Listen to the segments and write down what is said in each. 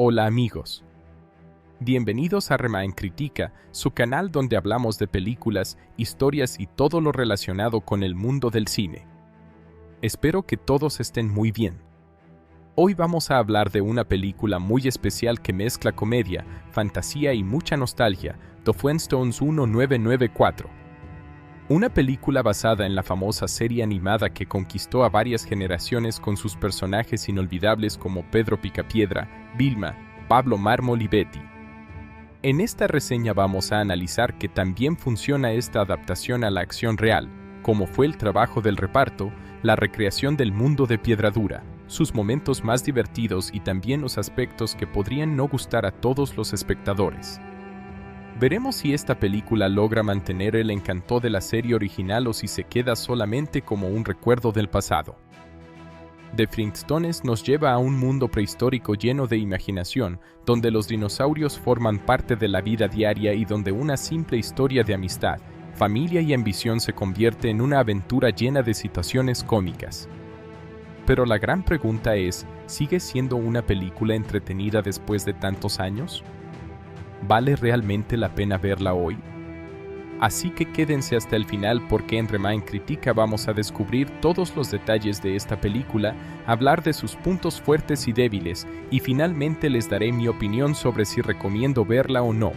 Hola amigos. Bienvenidos a Remain Critica, su canal donde hablamos de películas, historias y todo lo relacionado con el mundo del cine. Espero que todos estén muy bien. Hoy vamos a hablar de una película muy especial que mezcla comedia, fantasía y mucha nostalgia, The Flintstones 1994. Una película basada en la famosa serie animada que conquistó a varias generaciones con sus personajes inolvidables como Pedro Picapiedra, Vilma, Pablo Mármol y Betty. En esta reseña vamos a analizar que también funciona esta adaptación a la acción real, como fue el trabajo del reparto, la recreación del mundo de Piedradura, sus momentos más divertidos y también los aspectos que podrían no gustar a todos los espectadores. Veremos si esta película logra mantener el encanto de la serie original o si se queda solamente como un recuerdo del pasado. The Flintstones nos lleva a un mundo prehistórico lleno de imaginación, donde los dinosaurios forman parte de la vida diaria y donde una simple historia de amistad, familia y ambición se convierte en una aventura llena de situaciones cómicas. Pero la gran pregunta es, ¿sigue siendo una película entretenida después de tantos años? ¿Vale realmente la pena verla hoy? Así que quédense hasta el final porque en Remain Critica vamos a descubrir todos los detalles de esta película, hablar de sus puntos fuertes y débiles, y finalmente les daré mi opinión sobre si recomiendo verla o no.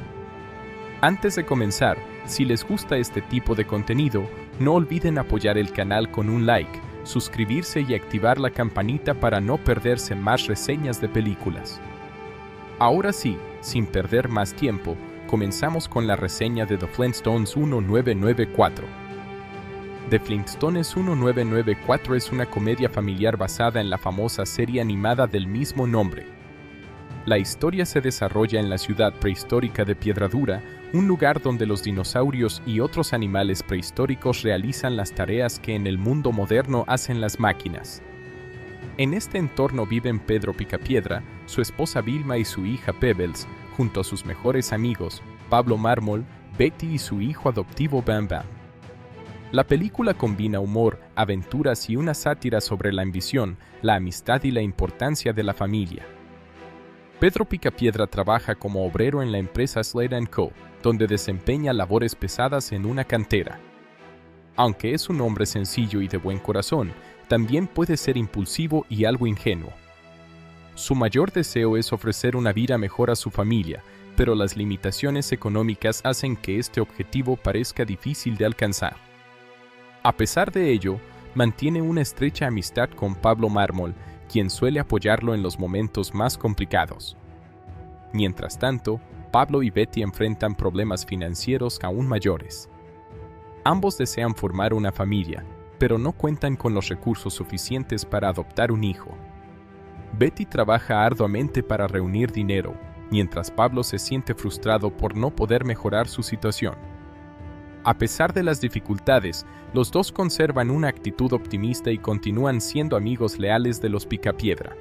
Antes de comenzar, si les gusta este tipo de contenido, no olviden apoyar el canal con un like, suscribirse y activar la campanita para no perderse más reseñas de películas. Ahora sí, sin perder más tiempo, comenzamos con la reseña de The Flintstones 1994. The Flintstones 1994 es una comedia familiar basada en la famosa serie animada del mismo nombre. La historia se desarrolla en la ciudad prehistórica de Piedradura, un lugar donde los dinosaurios y otros animales prehistóricos realizan las tareas que en el mundo moderno hacen las máquinas. En este entorno viven Pedro Picapiedra, su esposa Vilma y su hija Pebbles, junto a sus mejores amigos, Pablo Mármol, Betty y su hijo adoptivo Bam Bam. La película combina humor, aventuras y una sátira sobre la ambición, la amistad y la importancia de la familia. Pedro Picapiedra trabaja como obrero en la empresa Slade & Co., donde desempeña labores pesadas en una cantera. Aunque es un hombre sencillo y de buen corazón, también puede ser impulsivo y algo ingenuo. Su mayor deseo es ofrecer una vida mejor a su familia, pero las limitaciones económicas hacen que este objetivo parezca difícil de alcanzar. A pesar de ello, mantiene una estrecha amistad con Pablo Mármol, quien suele apoyarlo en los momentos más complicados. Mientras tanto, Pablo y Betty enfrentan problemas financieros aún mayores. Ambos desean formar una familia, pero no cuentan con los recursos suficientes para adoptar un hijo. Betty trabaja arduamente para reunir dinero, mientras Pablo se siente frustrado por no poder mejorar su situación. A pesar de las dificultades, los dos conservan una actitud optimista y continúan siendo amigos leales de los Picapiedra.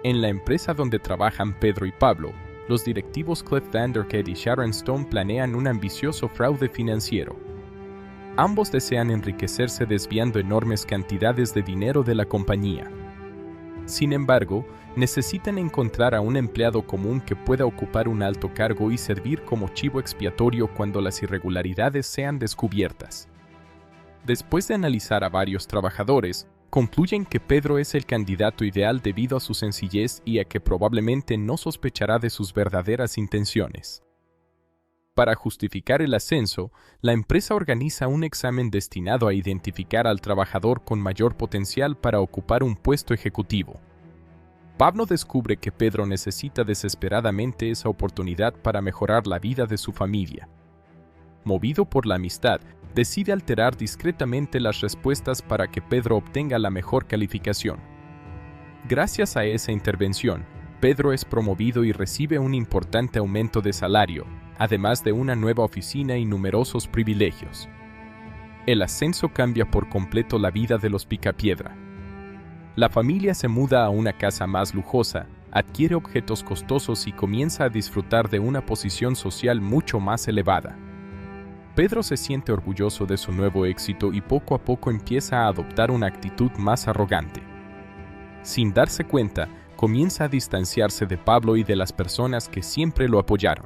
En la empresa donde trabajan Pedro y Pablo, los directivos Cliff Vanderkade y Sharon Stone planean un ambicioso fraude financiero. Ambos desean enriquecerse desviando enormes cantidades de dinero de la compañía. Sin embargo, necesitan encontrar a un empleado común que pueda ocupar un alto cargo y servir como chivo expiatorio cuando las irregularidades sean descubiertas. Después de analizar a varios trabajadores, concluyen que Pedro es el candidato ideal debido a su sencillez y a que probablemente no sospechará de sus verdaderas intenciones. Para justificar el ascenso, la empresa organiza un examen destinado a identificar al trabajador con mayor potencial para ocupar un puesto ejecutivo. Pablo descubre que Pedro necesita desesperadamente esa oportunidad para mejorar la vida de su familia. Movido por la amistad, decide alterar discretamente las respuestas para que Pedro obtenga la mejor calificación. Gracias a esa intervención, Pedro es promovido y recibe un importante aumento de salario, además de una nueva oficina y numerosos privilegios. El ascenso cambia por completo la vida de los Picapiedra. La familia se muda a una casa más lujosa, adquiere objetos costosos y comienza a disfrutar de una posición social mucho más elevada. Pedro se siente orgulloso de su nuevo éxito y poco a poco empieza a adoptar una actitud más arrogante. Sin darse cuenta, comienza a distanciarse de Pablo y de las personas que siempre lo apoyaron.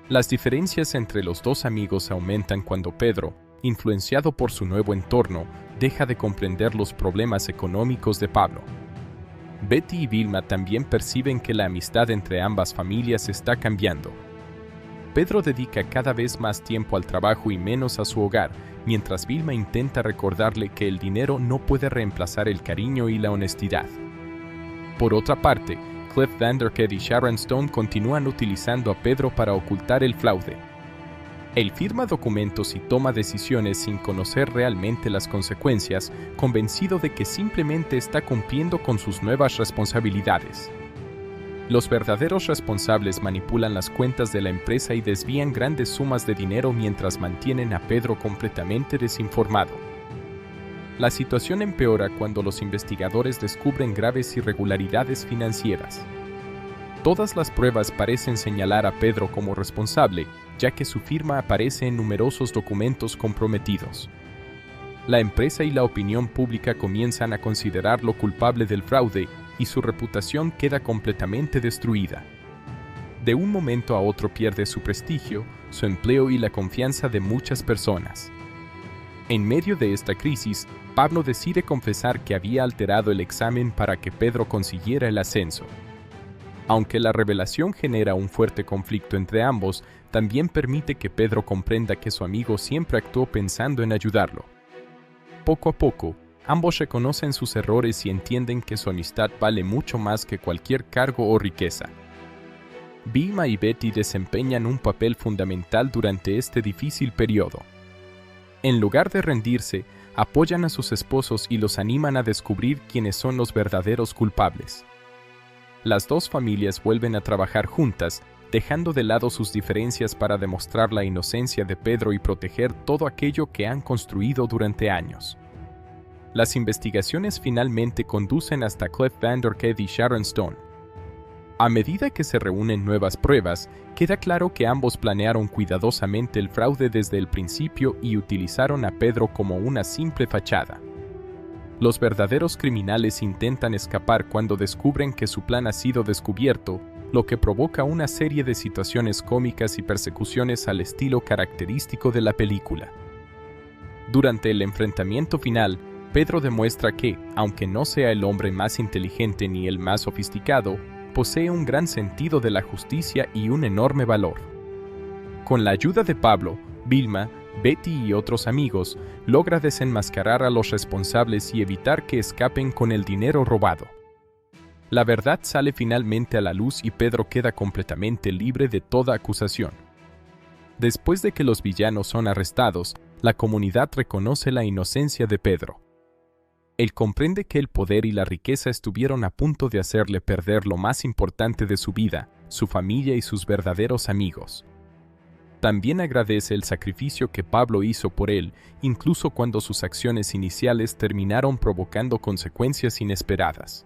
Las diferencias entre los dos amigos aumentan cuando Pedro, influenciado por su nuevo entorno, deja de comprender los problemas económicos de Pablo. Betty y Vilma también perciben que la amistad entre ambas familias está cambiando. Pedro dedica cada vez más tiempo al trabajo y menos a su hogar, mientras Vilma intenta recordarle que el dinero no puede reemplazar el cariño y la honestidad. Por otra parte, Cliff Vanderkade y Sharon Stone continúan utilizando a Pedro para ocultar el fraude. Él firma documentos y toma decisiones sin conocer realmente las consecuencias, convencido de que simplemente está cumpliendo con sus nuevas responsabilidades. Los verdaderos responsables manipulan las cuentas de la empresa y desvían grandes sumas de dinero mientras mantienen a Pedro completamente desinformado. La situación empeora cuando los investigadores descubren graves irregularidades financieras. Todas las pruebas parecen señalar a Pedro como responsable, ya que su firma aparece en numerosos documentos comprometidos. La empresa y la opinión pública comienzan a considerarlo culpable del fraude y su reputación queda completamente destruida. De un momento a otro pierde su prestigio, su empleo y la confianza de muchas personas. En medio de esta crisis, Pablo decide confesar que había alterado el examen para que Pedro consiguiera el ascenso. Aunque la revelación genera un fuerte conflicto entre ambos, también permite que Pedro comprenda que su amigo siempre actuó pensando en ayudarlo. Poco a poco, ambos reconocen sus errores y entienden que su amistad vale mucho más que cualquier cargo o riqueza. Vilma y Betty desempeñan un papel fundamental durante este difícil periodo. En lugar de rendirse, apoyan a sus esposos y los animan a descubrir quiénes son los verdaderos culpables. Las dos familias vuelven a trabajar juntas, dejando de lado sus diferencias para demostrar la inocencia de Pedro y proteger todo aquello que han construido durante años. Las investigaciones finalmente conducen hasta Cliff Vanderkade y Sharon Stone. A medida que se reúnen nuevas pruebas, queda claro que ambos planearon cuidadosamente el fraude desde el principio y utilizaron a Pedro como una simple fachada. Los verdaderos criminales intentan escapar cuando descubren que su plan ha sido descubierto, lo que provoca una serie de situaciones cómicas y persecuciones al estilo característico de la película. Durante el enfrentamiento final, Pedro demuestra que, aunque no sea el hombre más inteligente ni el más sofisticado, posee un gran sentido de la justicia y un enorme valor. Con la ayuda de Pablo, Vilma, Betty y otros amigos, logra desenmascarar a los responsables y evitar que escapen con el dinero robado. La verdad sale finalmente a la luz y Pedro queda completamente libre de toda acusación. Después de que los villanos son arrestados, la comunidad reconoce la inocencia de Pedro. Él comprende que el poder y la riqueza estuvieron a punto de hacerle perder lo más importante de su vida, su familia y sus verdaderos amigos. También agradece el sacrificio que Pablo hizo por él, incluso cuando sus acciones iniciales terminaron provocando consecuencias inesperadas.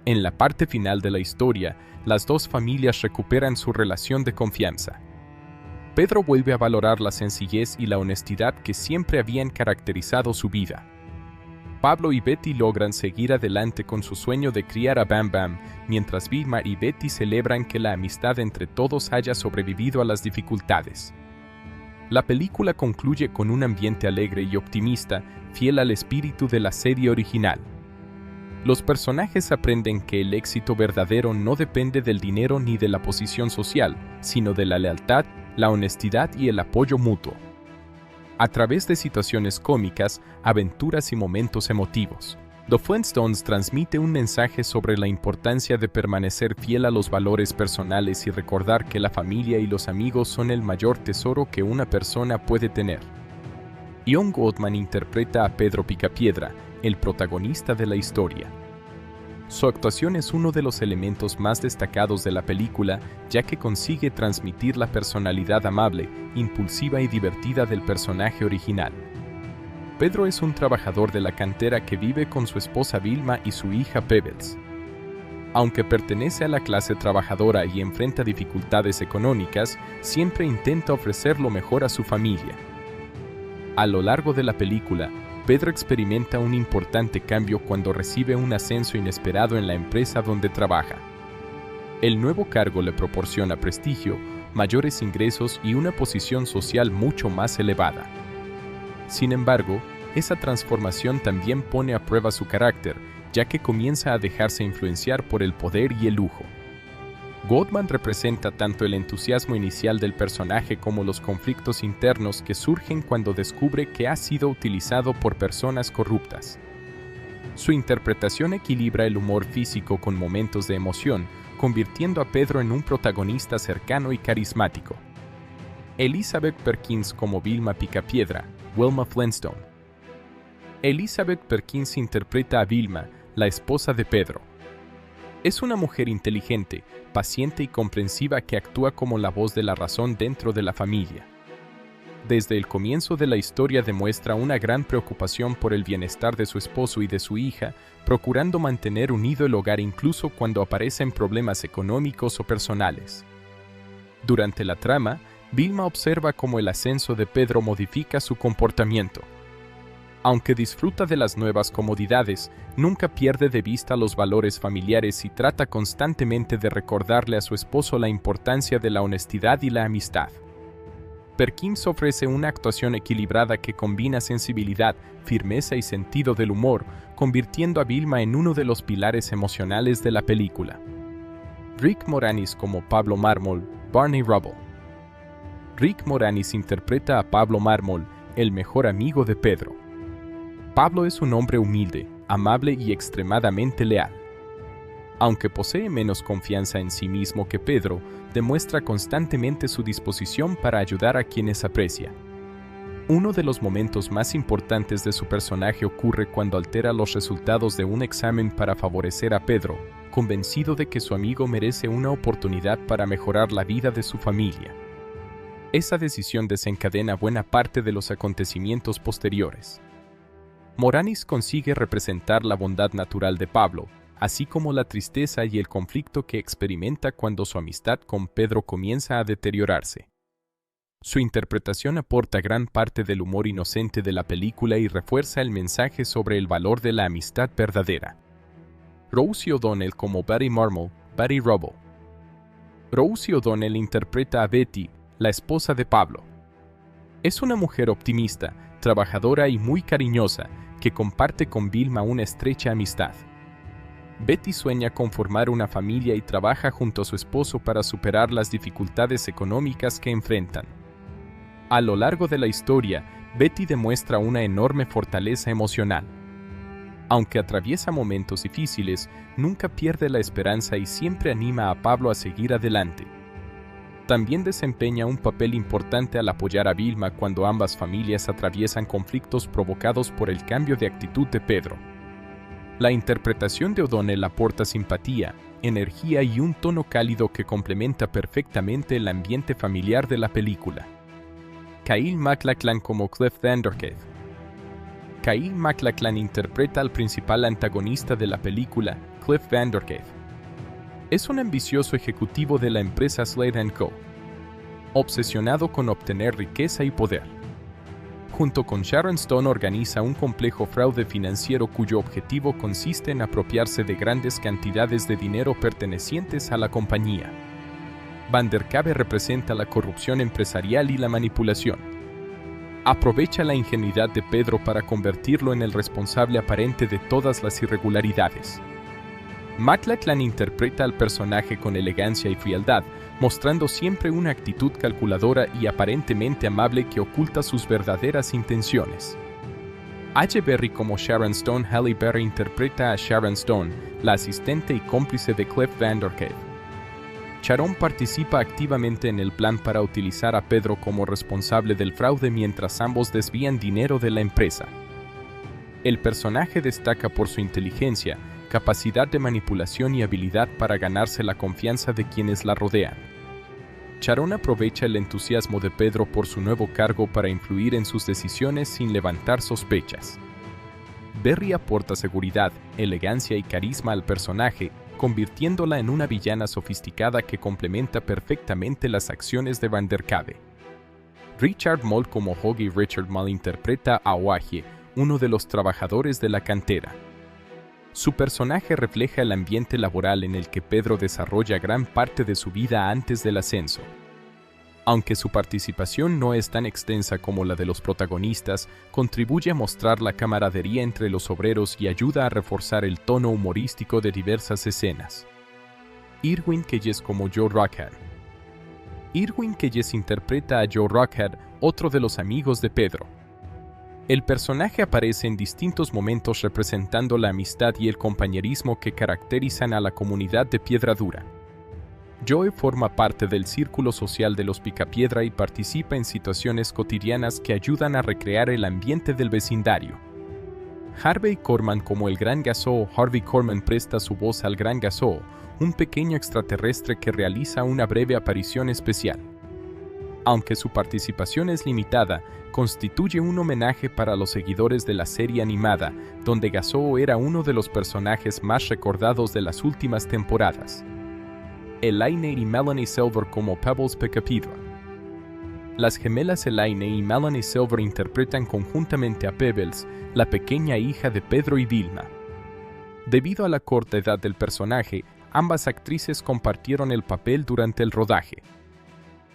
En la parte final de la historia, las dos familias recuperan su relación de confianza. Pedro vuelve a valorar la sencillez y la honestidad que siempre habían caracterizado su vida. Pablo y Betty logran seguir adelante con su sueño de criar a Bam Bam, mientras Vilma y Betty celebran que la amistad entre todos haya sobrevivido a las dificultades. La película concluye con un ambiente alegre y optimista, fiel al espíritu de la serie original. Los personajes aprenden que el éxito verdadero no depende del dinero ni de la posición social, sino de la lealtad, la honestidad y el apoyo mutuo. A través de situaciones cómicas, aventuras y momentos emotivos, The Flintstones transmite un mensaje sobre la importancia de permanecer fiel a los valores personales y recordar que la familia y los amigos son el mayor tesoro que una persona puede tener. John Goodman interpreta a Pedro Picapiedra, el protagonista de la historia. Su actuación es uno de los elementos más destacados de la película, ya que consigue transmitir la personalidad amable, impulsiva y divertida del personaje original. Pedro es un trabajador de la cantera que vive con su esposa Vilma y su hija Pebbles. Aunque pertenece a la clase trabajadora y enfrenta dificultades económicas, siempre intenta ofrecer lo mejor a su familia. A lo largo de la película, Pedro experimenta un importante cambio cuando recibe un ascenso inesperado en la empresa donde trabaja. El nuevo cargo le proporciona prestigio, mayores ingresos y una posición social mucho más elevada. Sin embargo, esa transformación también pone a prueba su carácter, ya que comienza a dejarse influenciar por el poder y el lujo. Goldman representa tanto el entusiasmo inicial del personaje como los conflictos internos que surgen cuando descubre que ha sido utilizado por personas corruptas. Su interpretación equilibra el humor físico con momentos de emoción, convirtiendo a Pedro en un protagonista cercano y carismático. Elizabeth Perkins como Vilma Picapiedra, Wilma Flintstone. Elizabeth Perkins interpreta a Vilma, la esposa de Pedro. Es una mujer inteligente, paciente y comprensiva que actúa como la voz de la razón dentro de la familia. Desde el comienzo de la historia demuestra una gran preocupación por el bienestar de su esposo y de su hija, procurando mantener unido el hogar incluso cuando aparecen problemas económicos o personales. Durante la trama, Vilma observa cómo el ascenso de Pedro modifica su comportamiento. Aunque disfruta de las nuevas comodidades, nunca pierde de vista los valores familiares y trata constantemente de recordarle a su esposo la importancia de la honestidad y la amistad. Perkins ofrece una actuación equilibrada que combina sensibilidad, firmeza y sentido del humor, convirtiendo a Vilma en uno de los pilares emocionales de la película. Rick Moranis como Pablo Mármol, Barney Rubble. Rick Moranis interpreta a Pablo Mármol, el mejor amigo de Pedro. Pablo es un hombre humilde, amable y extremadamente leal. Aunque posee menos confianza en sí mismo que Pedro, demuestra constantemente su disposición para ayudar a quienes aprecia. Uno de los momentos más importantes de su personaje ocurre cuando altera los resultados de un examen para favorecer a Pedro, convencido de que su amigo merece una oportunidad para mejorar la vida de su familia. Esa decisión desencadena buena parte de los acontecimientos posteriores. Moranis consigue representar la bondad natural de Pablo, así como la tristeza y el conflicto que experimenta cuando su amistad con Pedro comienza a deteriorarse. Su interpretación aporta gran parte del humor inocente de la película y refuerza el mensaje sobre el valor de la amistad verdadera. Rosie O'Donnell como Betty Marmol, Betty Rubble. Rosie O'Donnell interpreta a Betty, la esposa de Pablo. Es una mujer optimista, trabajadora y muy cariñosa, que comparte con Vilma una estrecha amistad. Betty sueña con formar una familia y trabaja junto a su esposo para superar las dificultades económicas que enfrentan. A lo largo de la historia, Betty demuestra una enorme fortaleza emocional. Aunque atraviesa momentos difíciles, nunca pierde la esperanza y siempre anima a Pablo a seguir adelante. También desempeña un papel importante al apoyar a Vilma cuando ambas familias atraviesan conflictos provocados por el cambio de actitud de Pedro. La interpretación de O'Donnell aporta simpatía, energía y un tono cálido que complementa perfectamente el ambiente familiar de la película. Kyle MacLachlan como Cliff Vandercave. Kyle MacLachlan interpreta al principal antagonista de la película, Cliff Vandercave. Es un ambicioso ejecutivo de la empresa Slade & Co., obsesionado con obtener riqueza y poder. Junto con Sharon Stone organiza un complejo fraude financiero cuyo objetivo consiste en apropiarse de grandes cantidades de dinero pertenecientes a la compañía. Vandercave representa la corrupción empresarial y la manipulación. Aprovecha la ingenuidad de Pedro para convertirlo en el responsable aparente de todas las irregularidades. MacLachlan interpreta al personaje con elegancia y frialdad, mostrando siempre una actitud calculadora y aparentemente amable que oculta sus verdaderas intenciones. Halle Berry como Sharon Stone. Halle Berry interpreta a Sharon Stone, la asistente y cómplice de Cliff Vandercave. Sharon participa activamente en el plan para utilizar a Pedro como responsable del fraude mientras ambos desvían dinero de la empresa. El personaje destaca por su inteligencia, capacidad de manipulación y habilidad para ganarse la confianza de quienes la rodean. Sharon aprovecha el entusiasmo de Pedro por su nuevo cargo para influir en sus decisiones sin levantar sospechas. Berry aporta seguridad, elegancia y carisma al personaje, convirtiéndola en una villana sofisticada que complementa perfectamente las acciones de Vandercave. Richard Moll como Hoggy. Richard Moll interpreta a Oaje, uno de los trabajadores de la cantera. Su personaje refleja el ambiente laboral en el que Pedro desarrolla gran parte de su vida antes del ascenso. Aunque su participación no es tan extensa como la de los protagonistas, contribuye a mostrar la camaradería entre los obreros y ayuda a reforzar el tono humorístico de diversas escenas. Irwin Keyes como Joe Rockhead. Irwin Keyes interpreta a Joe Rockhead, otro de los amigos de Pedro. El personaje aparece en distintos momentos representando la amistad y el compañerismo que caracterizan a la comunidad de Piedra Dura. Joe forma parte del círculo social de los Picapiedra y participa en situaciones cotidianas que ayudan a recrear el ambiente del vecindario. Harvey Korman como el Gran Gassoo. Harvey Korman presta su voz al Gran Gassoo, un pequeño extraterrestre que realiza una breve aparición especial. Aunque su participación es limitada, constituye un homenaje para los seguidores de la serie animada, donde Gassoo era uno de los personajes más recordados de las últimas temporadas. Elaine y Melanie Silver como Pebbles Picapiedra. Las gemelas Elaine y Melanie Silver interpretan conjuntamente a Pebbles, la pequeña hija de Pedro y Vilma. Debido a la corta edad del personaje, ambas actrices compartieron el papel durante el rodaje.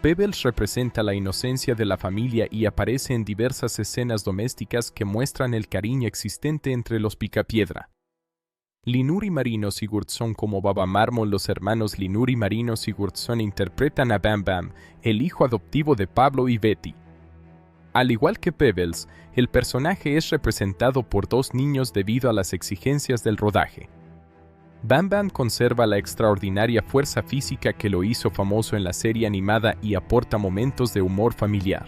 Pebbles representa la inocencia de la familia y aparece en diversas escenas domésticas que muestran el cariño existente entre los Picapiedra. Linur y Marino Sigurdsson como Baba Mármol. Los hermanos Linur y Marino Sigurdsson interpretan a Bam Bam, el hijo adoptivo de Pablo y Betty. Al igual que Pebbles, el personaje es representado por dos niños debido a las exigencias del rodaje. Bam Bam conserva la extraordinaria fuerza física que lo hizo famoso en la serie animada y aporta momentos de humor familiar.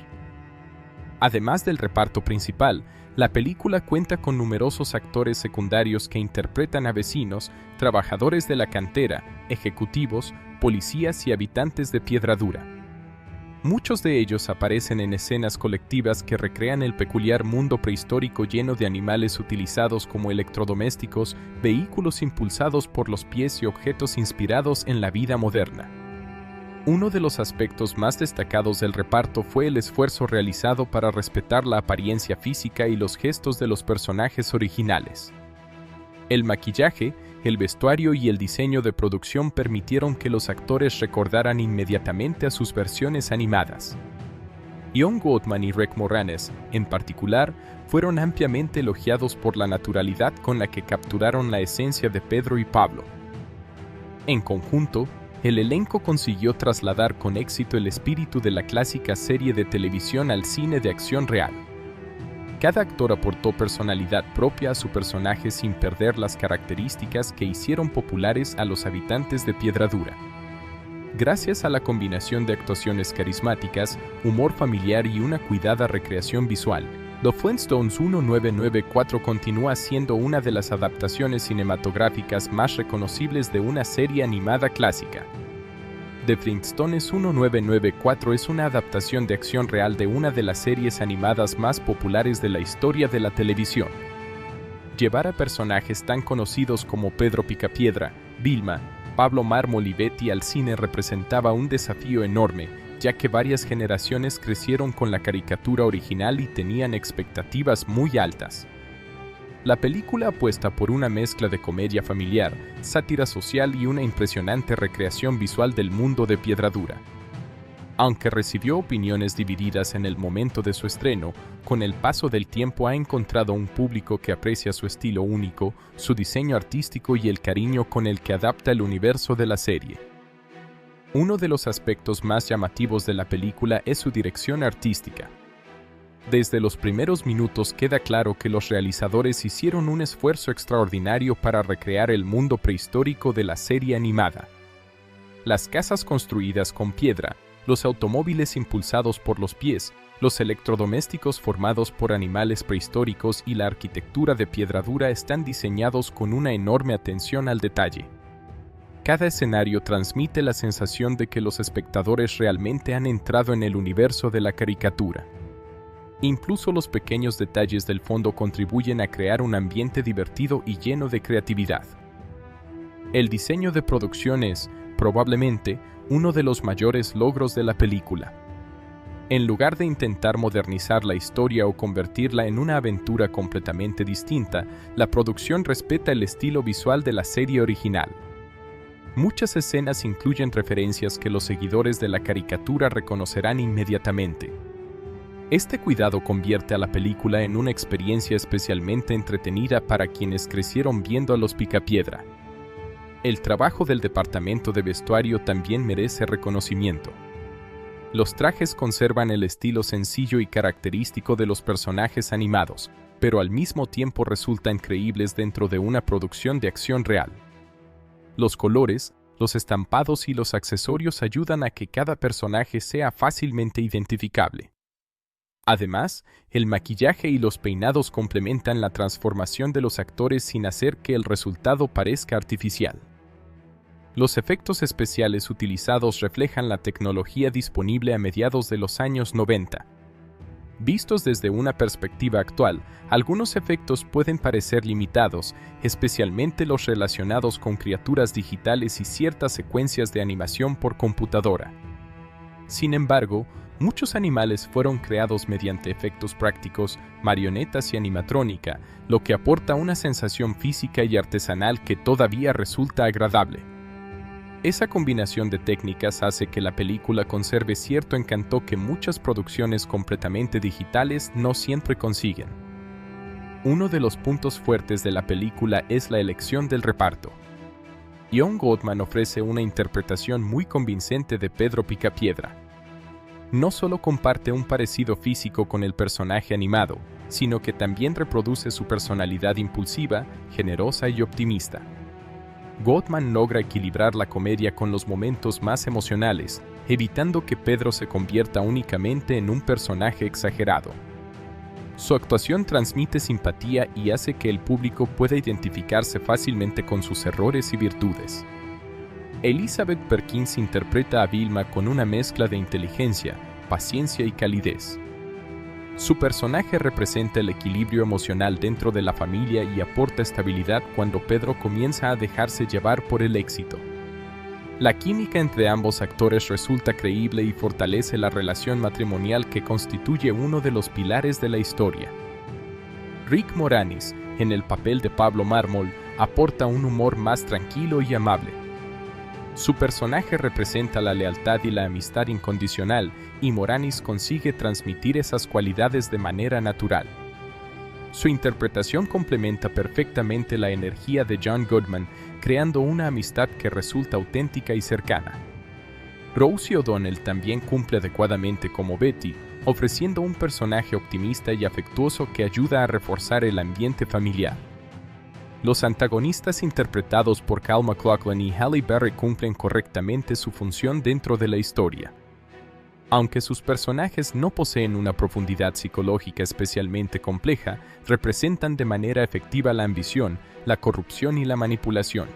Además del reparto principal, la película cuenta con numerosos actores secundarios que interpretan a vecinos, trabajadores de la cantera, ejecutivos, policías y habitantes de Piedra Dura. Muchos de ellos aparecen en escenas colectivas que recrean el peculiar mundo prehistórico lleno de animales utilizados como electrodomésticos, vehículos impulsados por los pies y objetos inspirados en la vida moderna. Uno de los aspectos más destacados del reparto fue el esfuerzo realizado para respetar la apariencia física y los gestos de los personajes originales. El maquillaje, el vestuario y el diseño de producción permitieron que los actores recordaran inmediatamente a sus versiones animadas. John Goodman y Rick Moranis, en particular, fueron ampliamente elogiados por la naturalidad con la que capturaron la esencia de Pedro y Pablo. En conjunto, el elenco consiguió trasladar con éxito el espíritu de la clásica serie de televisión al cine de acción real. Cada actor aportó personalidad propia a su personaje sin perder las características que hicieron populares a los habitantes de Piedra Dura. Gracias a la combinación de actuaciones carismáticas, humor familiar y una cuidada recreación visual, The Flintstones 1994 continúa siendo una de las adaptaciones cinematográficas más reconocibles de una serie animada clásica. The Flintstones 1994 es una adaptación de acción real de una de las series animadas más populares de la historia de la televisión. Llevar a personajes tan conocidos como Pedro Picapiedra, Vilma, Pablo Mármol y Betty al cine representaba un desafío enorme, ya que varias generaciones crecieron con la caricatura original y tenían expectativas muy altas. La película apuesta por una mezcla de comedia familiar, sátira social y una impresionante recreación visual del mundo de Piedra Dura. Aunque recibió opiniones divididas en el momento de su estreno, con el paso del tiempo ha encontrado un público que aprecia su estilo único, su diseño artístico y el cariño con el que adapta el universo de la serie. Uno de los aspectos más llamativos de la película es su dirección artística. Desde los primeros minutos queda claro que los realizadores hicieron un esfuerzo extraordinario para recrear el mundo prehistórico de la serie animada. Las casas construidas con piedra, los automóviles impulsados por los pies, los electrodomésticos formados por animales prehistóricos y la arquitectura de Piedra Dura están diseñados con una enorme atención al detalle. Cada escenario transmite la sensación de que los espectadores realmente han entrado en el universo de la caricatura. Incluso los pequeños detalles del fondo contribuyen a crear un ambiente divertido y lleno de creatividad. El diseño de producción es, probablemente, uno de los mayores logros de la película. En lugar de intentar modernizar la historia o convertirla en una aventura completamente distinta, la producción respeta el estilo visual de la serie original. Muchas escenas incluyen referencias que los seguidores de la caricatura reconocerán inmediatamente. Este cuidado convierte a la película en una experiencia especialmente entretenida para quienes crecieron viendo a los Picapiedra. El trabajo del departamento de vestuario también merece reconocimiento. Los trajes conservan el estilo sencillo y característico de los personajes animados, pero al mismo tiempo resultan creíbles dentro de una producción de acción real. Los colores, los estampados y los accesorios ayudan a que cada personaje sea fácilmente identificable. Además, el maquillaje y los peinados complementan la transformación de los actores sin hacer que el resultado parezca artificial. Los efectos especiales utilizados reflejan la tecnología disponible a mediados de los años 90. Vistos desde una perspectiva actual, algunos efectos pueden parecer limitados, especialmente los relacionados con criaturas digitales y ciertas secuencias de animación por computadora. Sin embargo, muchos animales fueron creados mediante efectos prácticos, marionetas y animatrónica, lo que aporta una sensación física y artesanal que todavía resulta agradable. Esa combinación de técnicas hace que la película conserve cierto encanto que muchas producciones completamente digitales no siempre consiguen. Uno de los puntos fuertes de la película es la elección del reparto. John Goodman ofrece una interpretación muy convincente de Pedro Picapiedra. No solo comparte un parecido físico con el personaje animado, sino que también reproduce su personalidad impulsiva, generosa y optimista. Goodman logra equilibrar la comedia con los momentos más emocionales, evitando que Pedro se convierta únicamente en un personaje exagerado. Su actuación transmite simpatía y hace que el público pueda identificarse fácilmente con sus errores y virtudes. Elizabeth Perkins interpreta a Vilma con una mezcla de inteligencia, paciencia y calidez. Su personaje representa el equilibrio emocional dentro de la familia y aporta estabilidad cuando Pedro comienza a dejarse llevar por el éxito. La química entre ambos actores resulta creíble y fortalece la relación matrimonial que constituye uno de los pilares de la historia. Rick Moranis, en el papel de Pablo Mármol, aporta un humor más tranquilo y amable. Su personaje representa la lealtad y la amistad incondicional, y Moranis consigue transmitir esas cualidades de manera natural. Su interpretación complementa perfectamente la energía de John Goodman, creando una amistad que resulta auténtica y cercana. Rosie O'Donnell también cumple adecuadamente como Betty, ofreciendo un personaje optimista y afectuoso que ayuda a reforzar el ambiente familiar. Los antagonistas interpretados por Kyle MacLachlan y Halle Berry cumplen correctamente su función dentro de la historia. Aunque sus personajes no poseen una profundidad psicológica especialmente compleja, representan de manera efectiva la ambición, la corrupción y la manipulación.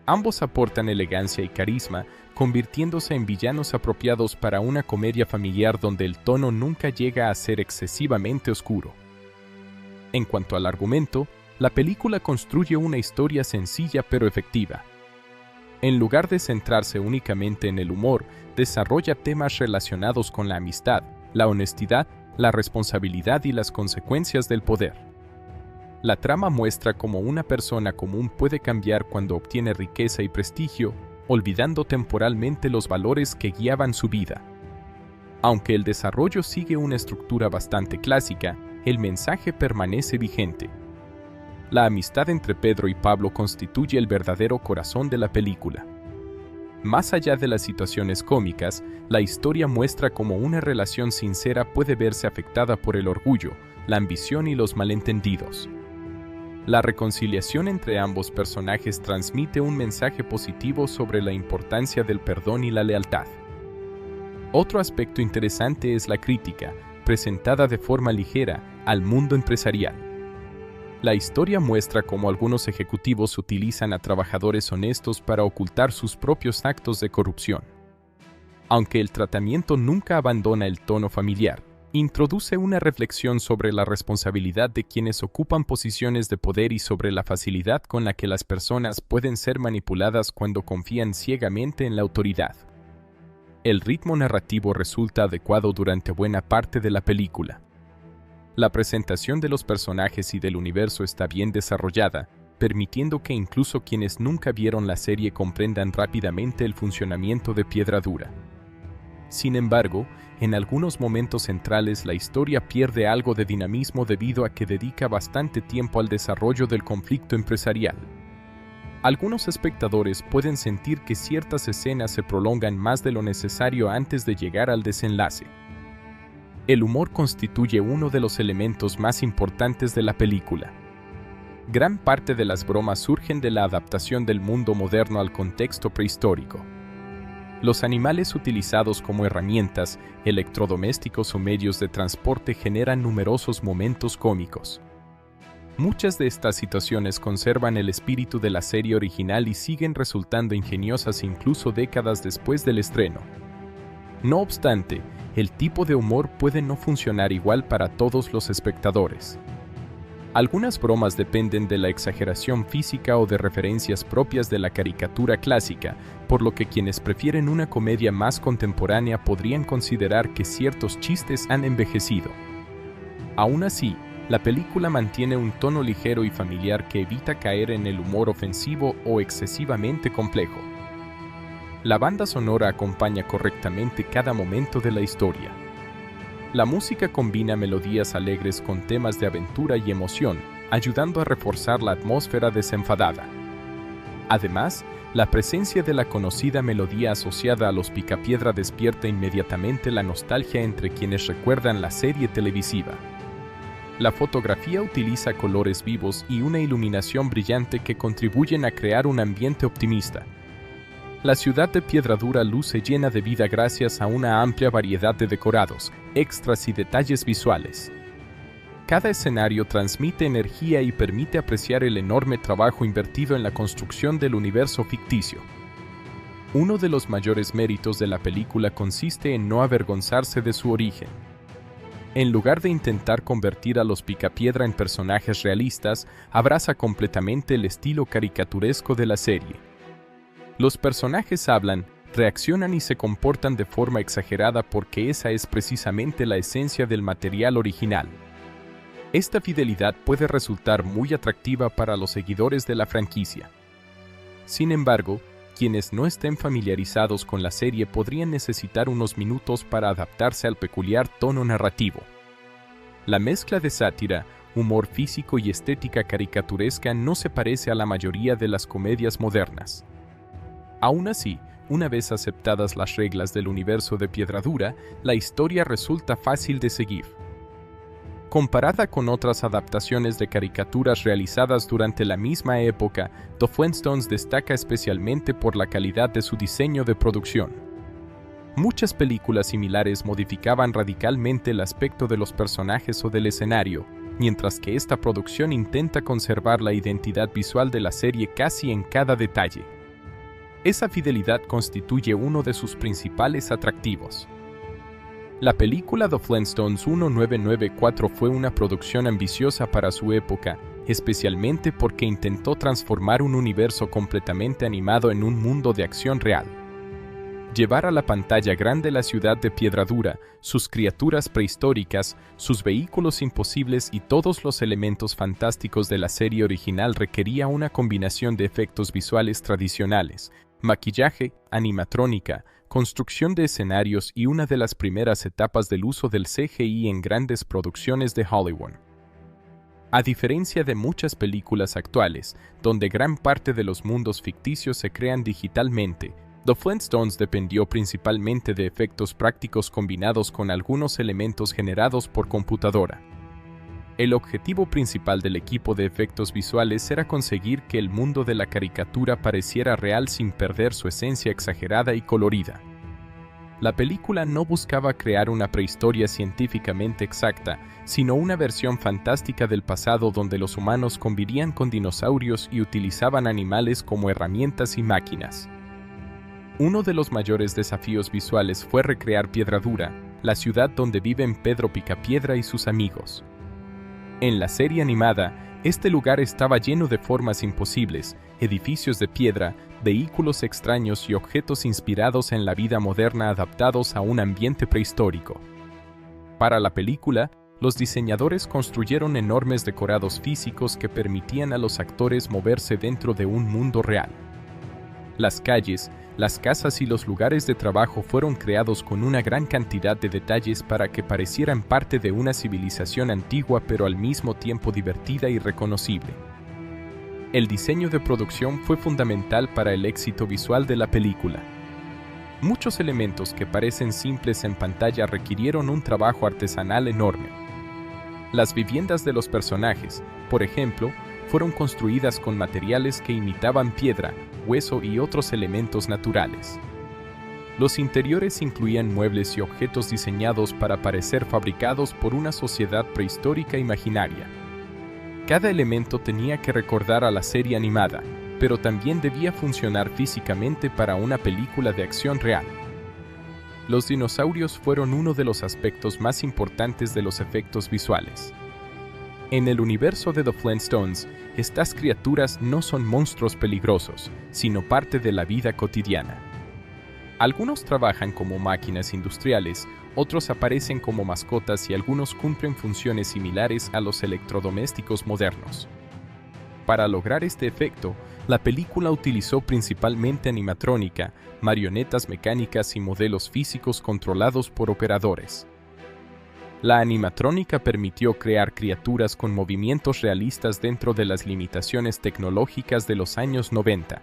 Ambos aportan elegancia y carisma, convirtiéndose en villanos apropiados para una comedia familiar donde el tono nunca llega a ser excesivamente oscuro. En cuanto al argumento, la película construye una historia sencilla pero efectiva. En lugar de centrarse únicamente en el humor, desarrolla temas relacionados con la amistad, la honestidad, la responsabilidad y las consecuencias del poder. La trama muestra cómo una persona común puede cambiar cuando obtiene riqueza y prestigio, olvidando temporalmente los valores que guiaban su vida. Aunque el desarrollo sigue una estructura bastante clásica, el mensaje permanece vigente. La amistad entre Pedro y Pablo constituye el verdadero corazón de la película. Más allá de las situaciones cómicas, la historia muestra cómo una relación sincera puede verse afectada por el orgullo, la ambición y los malentendidos. La reconciliación entre ambos personajes transmite un mensaje positivo sobre la importancia del perdón y la lealtad. Otro aspecto interesante es la crítica, presentada de forma ligera, al mundo empresarial. La historia muestra cómo algunos ejecutivos utilizan a trabajadores honestos para ocultar sus propios actos de corrupción. Aunque el tratamiento nunca abandona el tono familiar, introduce una reflexión sobre la responsabilidad de quienes ocupan posiciones de poder y sobre la facilidad con la que las personas pueden ser manipuladas cuando confían ciegamente en la autoridad. El ritmo narrativo resulta adecuado durante buena parte de la película. La presentación de los personajes y del universo está bien desarrollada, permitiendo que incluso quienes nunca vieron la serie comprendan rápidamente el funcionamiento de Piedra Dura. Sin embargo, en algunos momentos centrales la historia pierde algo de dinamismo debido a que dedica bastante tiempo al desarrollo del conflicto empresarial. Algunos espectadores pueden sentir que ciertas escenas se prolongan más de lo necesario antes de llegar al desenlace. El humor constituye uno de los elementos más importantes de la película. Gran parte de las bromas surgen de la adaptación del mundo moderno al contexto prehistórico. Los animales utilizados como herramientas, electrodomésticos o medios de transporte generan numerosos momentos cómicos. Muchas de estas situaciones conservan el espíritu de la serie original y siguen resultando ingeniosas incluso décadas después del estreno. No obstante, el tipo de humor puede no funcionar igual para todos los espectadores. Algunas bromas dependen de la exageración física o de referencias propias de la caricatura clásica, por lo que quienes prefieren una comedia más contemporánea podrían considerar que ciertos chistes han envejecido. Aún así, la película mantiene un tono ligero y familiar que evita caer en el humor ofensivo o excesivamente complejo. La banda sonora acompaña correctamente cada momento de la historia. La música combina melodías alegres con temas de aventura y emoción, ayudando a reforzar la atmósfera desenfadada. Además, la presencia de la conocida melodía asociada a los Picapiedra despierta inmediatamente la nostalgia entre quienes recuerdan la serie televisiva. La fotografía utiliza colores vivos y una iluminación brillante que contribuyen a crear un ambiente optimista. La ciudad de Piedra Dura luce llena de vida gracias a una amplia variedad de decorados, extras y detalles visuales. Cada escenario transmite energía y permite apreciar el enorme trabajo invertido en la construcción del universo ficticio. Uno de los mayores méritos de la película consiste en no avergonzarse de su origen. En lugar de intentar convertir a los Picapiedra en personajes realistas, abraza completamente el estilo caricaturesco de la serie. Los personajes hablan, reaccionan y se comportan de forma exagerada porque esa es precisamente la esencia del material original. Esta fidelidad puede resultar muy atractiva para los seguidores de la franquicia. Sin embargo, quienes no estén familiarizados con la serie podrían necesitar unos minutos para adaptarse al peculiar tono narrativo. La mezcla de sátira, humor físico y estética caricaturesca no se parece a la mayoría de las comedias modernas. Aún así, una vez aceptadas las reglas del universo de Piedra Dura, la historia resulta fácil de seguir. Comparada con otras adaptaciones de caricaturas realizadas durante la misma época, The Flintstones destaca especialmente por la calidad de su diseño de producción. Muchas películas similares modificaban radicalmente el aspecto de los personajes o del escenario, mientras que esta producción intenta conservar la identidad visual de la serie casi en cada detalle. Esa fidelidad constituye uno de sus principales atractivos. La película The Flintstones 1994 fue una producción ambiciosa para su época, especialmente porque intentó transformar un universo completamente animado en un mundo de acción real. Llevar a la pantalla grande la ciudad de Piedra Dura, sus criaturas prehistóricas, sus vehículos imposibles y todos los elementos fantásticos de la serie original requería una combinación de efectos visuales tradicionales, maquillaje, animatrónica, construcción de escenarios y una de las primeras etapas del uso del CGI en grandes producciones de Hollywood. A diferencia de muchas películas actuales, donde gran parte de los mundos ficticios se crean digitalmente, The Flintstones dependió principalmente de efectos prácticos combinados con algunos elementos generados por computadora. El objetivo principal del equipo de efectos visuales era conseguir que el mundo de la caricatura pareciera real sin perder su esencia exagerada y colorida. La película no buscaba crear una prehistoria científicamente exacta, sino una versión fantástica del pasado donde los humanos convivían con dinosaurios y utilizaban animales como herramientas y máquinas. Uno de los mayores desafíos visuales fue recrear Piedra Dura, la ciudad donde viven Pedro Picapiedra y sus amigos. En la serie animada, Este lugar estaba lleno de formas imposibles, edificios de piedra, vehículos extraños y objetos inspirados en la vida moderna adaptados a un ambiente prehistórico. Para la película, los diseñadores construyeron enormes decorados físicos que permitían a los actores moverse dentro de un mundo real. Las calles, las casas y los lugares de trabajo fueron creados con una gran cantidad de detalles para que parecieran parte de una civilización antigua pero al mismo tiempo divertida y reconocible. El diseño de producción fue fundamental para el éxito visual de la película. Muchos elementos que parecen simples en pantalla requirieron un trabajo artesanal enorme. Las viviendas de los personajes, por ejemplo, fueron construidas con materiales que imitaban piedra, hueso y otros elementos naturales. Los interiores incluían muebles y objetos diseñados para parecer fabricados por una sociedad prehistórica imaginaria. Cada elemento tenía que recordar a la serie animada, pero también debía funcionar físicamente para una película de acción real. Los dinosaurios fueron uno de los aspectos más importantes de los efectos visuales. En el universo de The Flintstones, estas criaturas no son monstruos peligrosos, sino parte de la vida cotidiana. Algunos trabajan como máquinas industriales, otros aparecen como mascotas y algunos cumplen funciones similares a los electrodomésticos modernos. Para lograr este efecto, la película utilizó principalmente animatrónica, marionetas mecánicas y modelos físicos controlados por operadores. La animatrónica permitió crear criaturas con movimientos realistas dentro de las limitaciones tecnológicas de los años 90.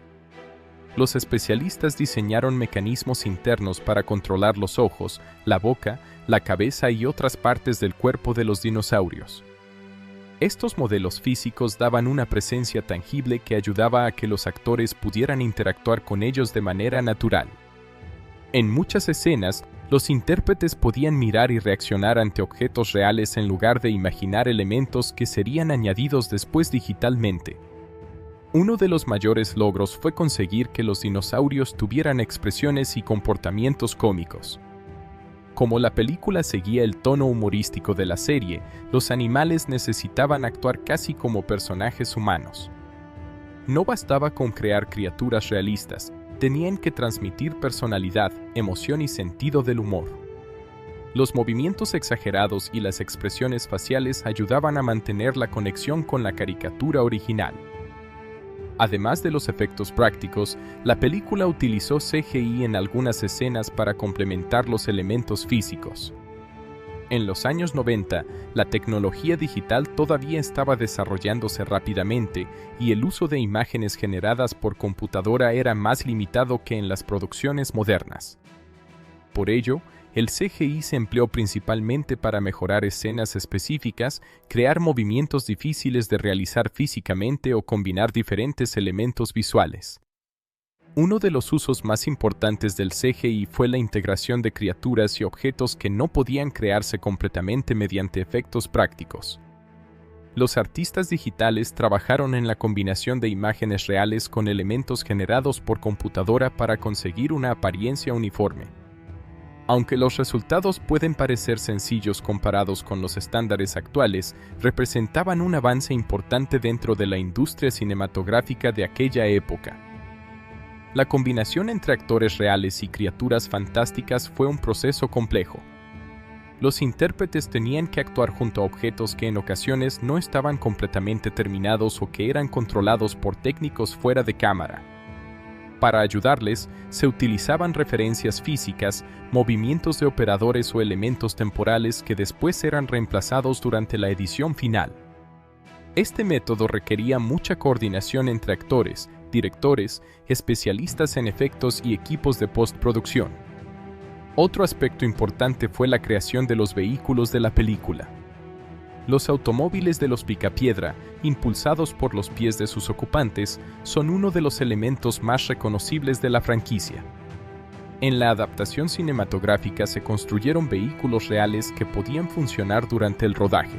Los especialistas diseñaron mecanismos internos para controlar los ojos, la boca, la cabeza y otras partes del cuerpo de los dinosaurios. Estos modelos físicos daban una presencia tangible que ayudaba a que los actores pudieran interactuar con ellos de manera natural. En muchas escenas, los intérpretes podían mirar y reaccionar ante objetos reales en lugar de imaginar elementos que serían añadidos después digitalmente. Uno de los mayores logros fue conseguir que los dinosaurios tuvieran expresiones y comportamientos cómicos. Como la película seguía el tono humorístico de la serie, los animales necesitaban actuar casi como personajes humanos. No bastaba con crear criaturas realistas, tenían que transmitir personalidad, emoción y sentido del humor. Los movimientos exagerados y las expresiones faciales ayudaban a mantener la conexión con la caricatura original. Además de los efectos prácticos, la película utilizó CGI en algunas escenas para complementar los elementos físicos. En los años 90, la tecnología digital todavía estaba desarrollándose rápidamente y el uso de imágenes generadas por computadora era más limitado que en las producciones modernas. Por ello, el CGI se empleó principalmente para mejorar escenas específicas, crear movimientos difíciles de realizar físicamente o combinar diferentes elementos visuales. Uno de los usos más importantes del CGI fue la integración de criaturas y objetos que no podían crearse completamente mediante efectos prácticos. Los artistas digitales trabajaron en la combinación de imágenes reales con elementos generados por computadora para conseguir una apariencia uniforme. Aunque los resultados pueden parecer sencillos comparados con los estándares actuales, representaban un avance importante dentro de la industria cinematográfica de aquella época. La combinación entre actores reales y criaturas fantásticas fue un proceso complejo. Los intérpretes tenían que actuar junto a objetos que en ocasiones no estaban completamente terminados o que eran controlados por técnicos fuera de cámara. Para ayudarles, se utilizaban referencias físicas, movimientos de operadores o elementos temporales que después eran reemplazados durante la edición final. Este método requería mucha coordinación entre actores, directores, especialistas en efectos y equipos de postproducción. Otro aspecto importante fue la creación de los vehículos de la película. Los automóviles de los Picapiedra, impulsados por los pies de sus ocupantes, son uno de los elementos más reconocibles de la franquicia. En la adaptación cinematográfica se construyeron vehículos reales que podían funcionar durante el rodaje.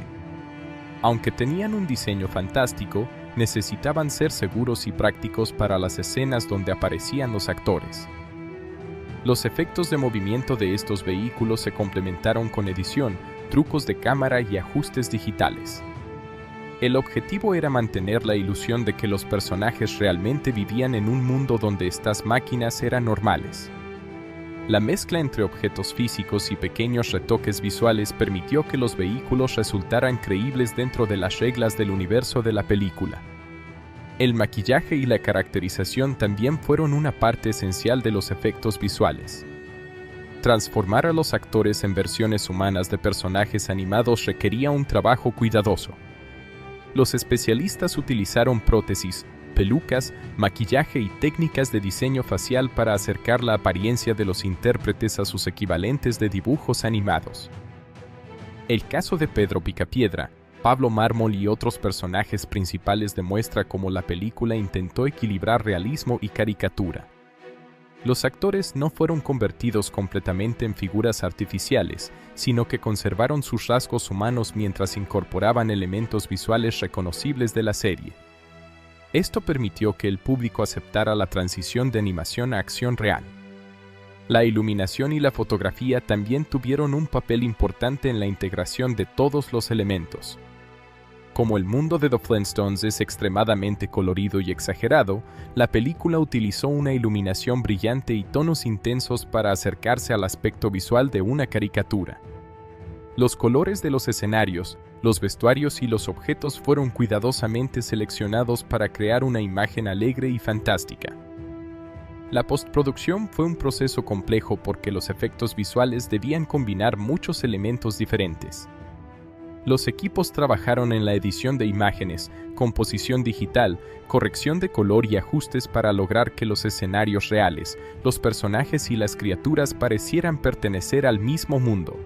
Aunque tenían un diseño fantástico, necesitaban ser seguros y prácticos para las escenas donde aparecían los actores. Los efectos de movimiento de estos vehículos se complementaron con edición, trucos de cámara y ajustes digitales. El objetivo era mantener la ilusión de que los personajes realmente vivían en un mundo donde estas máquinas eran normales. La mezcla entre objetos físicos y pequeños retoques visuales permitió que los vehículos resultaran creíbles dentro de las reglas del universo de la película. El maquillaje y la caracterización también fueron una parte esencial de los efectos visuales. Transformar a los actores en versiones humanas de personajes animados requería un trabajo cuidadoso. Los especialistas utilizaron prótesis, pelucas, maquillaje y técnicas de diseño facial para acercar la apariencia de los intérpretes a sus equivalentes de dibujos animados. El caso de Pedro Picapiedra, Pablo Mármol y otros personajes principales demuestra cómo la película intentó equilibrar realismo y caricatura. Los actores no fueron convertidos completamente en figuras artificiales, sino que conservaron sus rasgos humanos mientras incorporaban elementos visuales reconocibles de la serie. Esto permitió que el público aceptara la transición de animación a acción real. La iluminación y la fotografía también tuvieron un papel importante en la integración de todos los elementos. Como el mundo de The Flintstones es extremadamente colorido y exagerado, la película utilizó una iluminación brillante y tonos intensos para acercarse al aspecto visual de una caricatura. Los colores de los escenarios, los vestuarios y los objetos fueron cuidadosamente seleccionados para crear una imagen alegre y fantástica. La postproducción fue un proceso complejo porque los efectos visuales debían combinar muchos elementos diferentes. Los equipos trabajaron en la edición de imágenes, composición digital, corrección de color y ajustes para lograr que los escenarios reales, los personajes y las criaturas parecieran pertenecer al mismo mundo.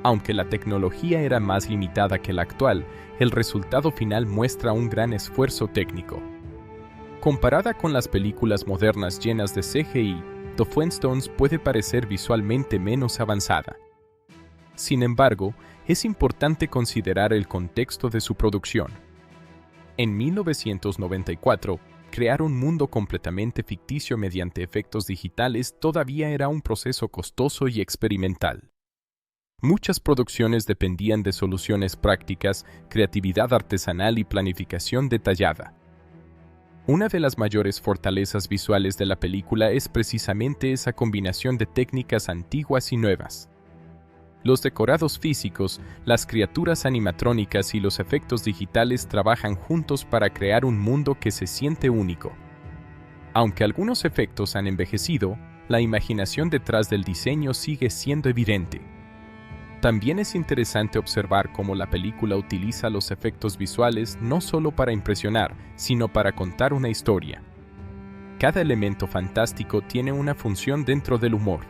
Aunque la tecnología era más limitada que la actual, el resultado final muestra un gran esfuerzo técnico. Comparada con las películas modernas llenas de CGI, The Flintstones puede parecer visualmente menos avanzada. Sin embargo, es importante considerar el contexto de su producción. En 1994, crear un mundo completamente ficticio mediante efectos digitales todavía era un proceso costoso y experimental. Muchas producciones dependían de soluciones prácticas, creatividad artesanal y planificación detallada. Una de las mayores fortalezas visuales de la película es precisamente esa combinación de técnicas antiguas y nuevas. Los decorados físicos, las criaturas animatrónicas y los efectos digitales trabajan juntos para crear un mundo que se siente único. Aunque algunos efectos han envejecido, la imaginación detrás del diseño sigue siendo evidente. También es interesante observar cómo la película utiliza los efectos visuales no solo para impresionar, sino para contar una historia. Cada elemento fantástico tiene una función dentro del humor.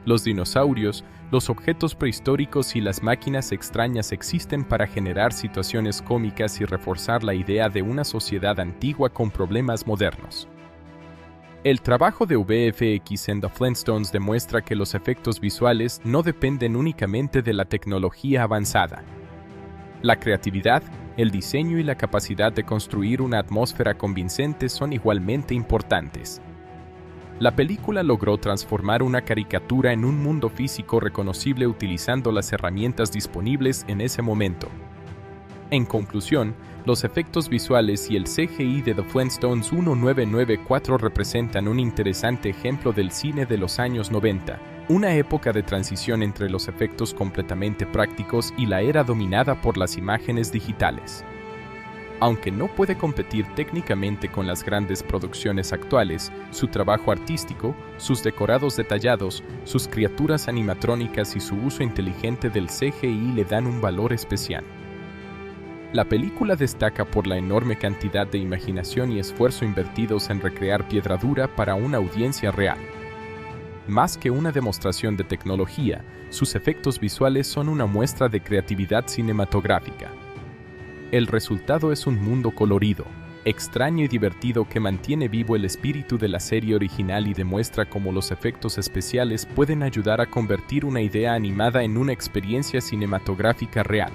Los dinosaurios, los objetos prehistóricos y las máquinas extrañas existen para generar situaciones cómicas y reforzar la idea de una sociedad antigua con problemas modernos. El trabajo de VFX en The Flintstones demuestra que los efectos visuales no dependen únicamente de la tecnología avanzada. La creatividad, el diseño y la capacidad de construir una atmósfera convincente son igualmente importantes. La película logró transformar una caricatura en un mundo físico reconocible utilizando las herramientas disponibles en ese momento. En conclusión, los efectos visuales y el CGI de The Flintstones 1994 representan un interesante ejemplo del cine de los años 90, una época de transición entre los efectos completamente prácticos y la era dominada por las imágenes digitales. Aunque no puede competir técnicamente con las grandes producciones actuales, su trabajo artístico, sus decorados detallados, sus criaturas animatrónicas y su uso inteligente del CGI le dan un valor especial. La película destaca por la enorme cantidad de imaginación y esfuerzo invertidos en recrear Piedra Dura para una audiencia real. Más que una demostración de tecnología, sus efectos visuales son una muestra de creatividad cinematográfica. El resultado es un mundo colorido, extraño y divertido que mantiene vivo el espíritu de la serie original y demuestra cómo los efectos especiales pueden ayudar a convertir una idea animada en una experiencia cinematográfica real.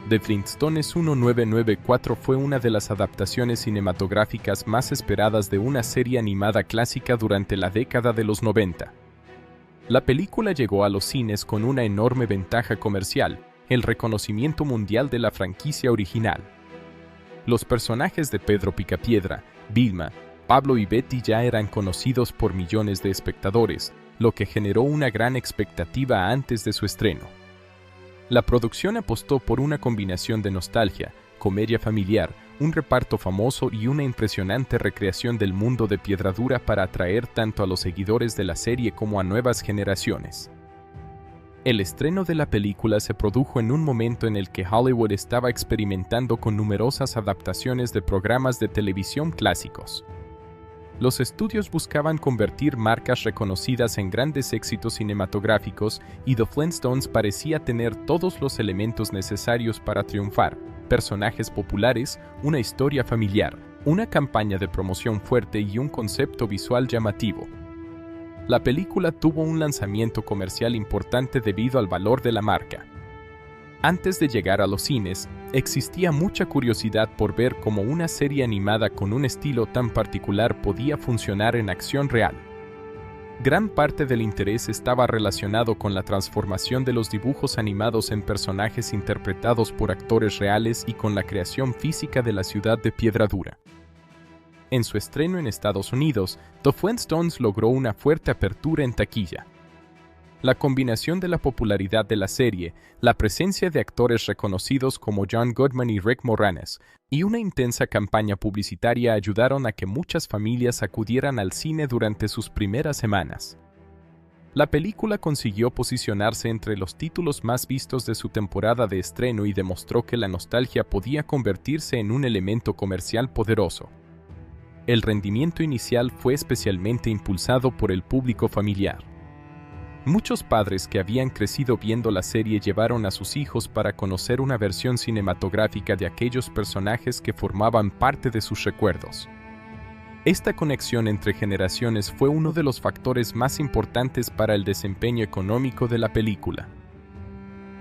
The Flintstones 1994 fue una de las adaptaciones cinematográficas más esperadas de una serie animada clásica durante la década de los 90. La película llegó a los cines con una enorme ventaja comercial, el reconocimiento mundial de la franquicia original. Los personajes de Pedro Picapiedra, Vilma, Pablo y Betty ya eran conocidos por millones de espectadores, lo que generó una gran expectativa antes de su estreno. La producción apostó por una combinación de nostalgia, comedia familiar, un reparto famoso y una impresionante recreación del mundo de Piedradura para atraer tanto a los seguidores de la serie como a nuevas generaciones. El estreno de la película se produjo en un momento en el que Hollywood estaba experimentando con numerosas adaptaciones de programas de televisión clásicos. Los estudios buscaban convertir marcas reconocidas en grandes éxitos cinematográficos y The Flintstones parecía tener todos los elementos necesarios para triunfar: personajes populares, una historia familiar, una campaña de promoción fuerte y un concepto visual llamativo. La película tuvo un lanzamiento comercial importante debido al valor de la marca. Antes de llegar a los cines, existía mucha curiosidad por ver cómo una serie animada con un estilo tan particular podía funcionar en acción real. Gran parte del interés estaba relacionado con la transformación de los dibujos animados en personajes interpretados por actores reales y con la creación física de la ciudad de Piedradura. En su estreno en Estados Unidos, The Flintstones logró una fuerte apertura en taquilla. La combinación de la popularidad de la serie, la presencia de actores reconocidos como John Goodman y Rick Moranis, y una intensa campaña publicitaria ayudaron a que muchas familias acudieran al cine durante sus primeras semanas. La película consiguió posicionarse entre los títulos más vistos de su temporada de estreno y demostró que la nostalgia podía convertirse en un elemento comercial poderoso. El rendimiento inicial fue especialmente impulsado por el público familiar. Muchos padres que habían crecido viendo la serie llevaron a sus hijos para conocer una versión cinematográfica de aquellos personajes que formaban parte de sus recuerdos. Esta conexión entre generaciones fue uno de los factores más importantes para el desempeño económico de la película.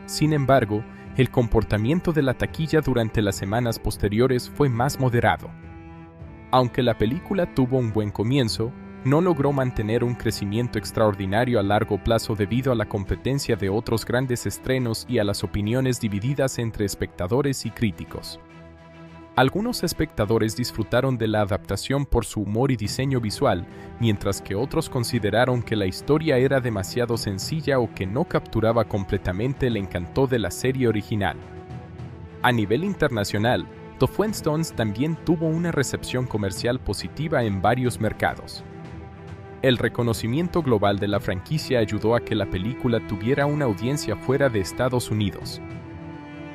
Sin embargo, el comportamiento de la taquilla durante las semanas posteriores fue más moderado. Aunque la película tuvo un buen comienzo, no logró mantener un crecimiento extraordinario a largo plazo debido a la competencia de otros grandes estrenos y a las opiniones divididas entre espectadores y críticos. Algunos espectadores disfrutaron de la adaptación por su humor y diseño visual, mientras que otros consideraron que la historia era demasiado sencilla o que no capturaba completamente el encanto de la serie original. A nivel internacional, The Flintstones también tuvo una recepción comercial positiva en varios mercados. El reconocimiento global de la franquicia ayudó a que la película tuviera una audiencia fuera de Estados Unidos.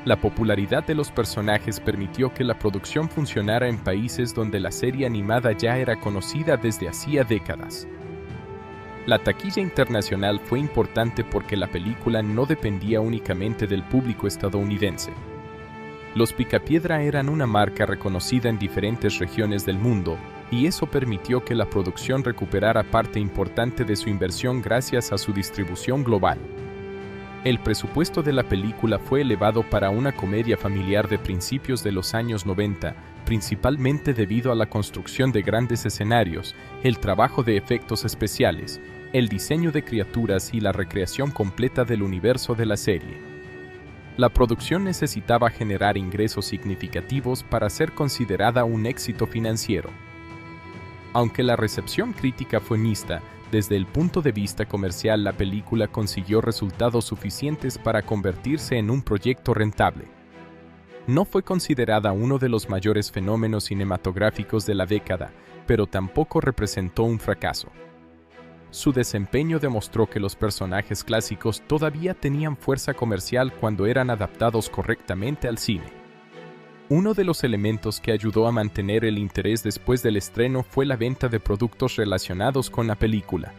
La popularidad de los personajes permitió que la producción funcionara en países donde la serie animada ya era conocida desde hacía décadas. La taquilla internacional fue importante porque la película no dependía únicamente del público estadounidense. Los Picapiedra eran una marca reconocida en diferentes regiones del mundo, y eso permitió que la producción recuperara parte importante de su inversión gracias a su distribución global. El presupuesto de la película fue elevado para una comedia familiar de principios de los años 90, principalmente debido a la construcción de grandes escenarios, el trabajo de efectos especiales, el diseño de criaturas y la recreación completa del universo de la serie. La producción necesitaba generar ingresos significativos para ser considerada un éxito financiero. Aunque la recepción crítica fue mixta, desde el punto de vista comercial la película consiguió resultados suficientes para convertirse en un proyecto rentable. No fue considerada uno de los mayores fenómenos cinematográficos de la década, pero tampoco representó un fracaso. Su desempeño demostró que los personajes clásicos todavía tenían fuerza comercial cuando eran adaptados correctamente al cine. Uno de los elementos que ayudó a mantener el interés después del estreno fue la venta de productos relacionados con la película.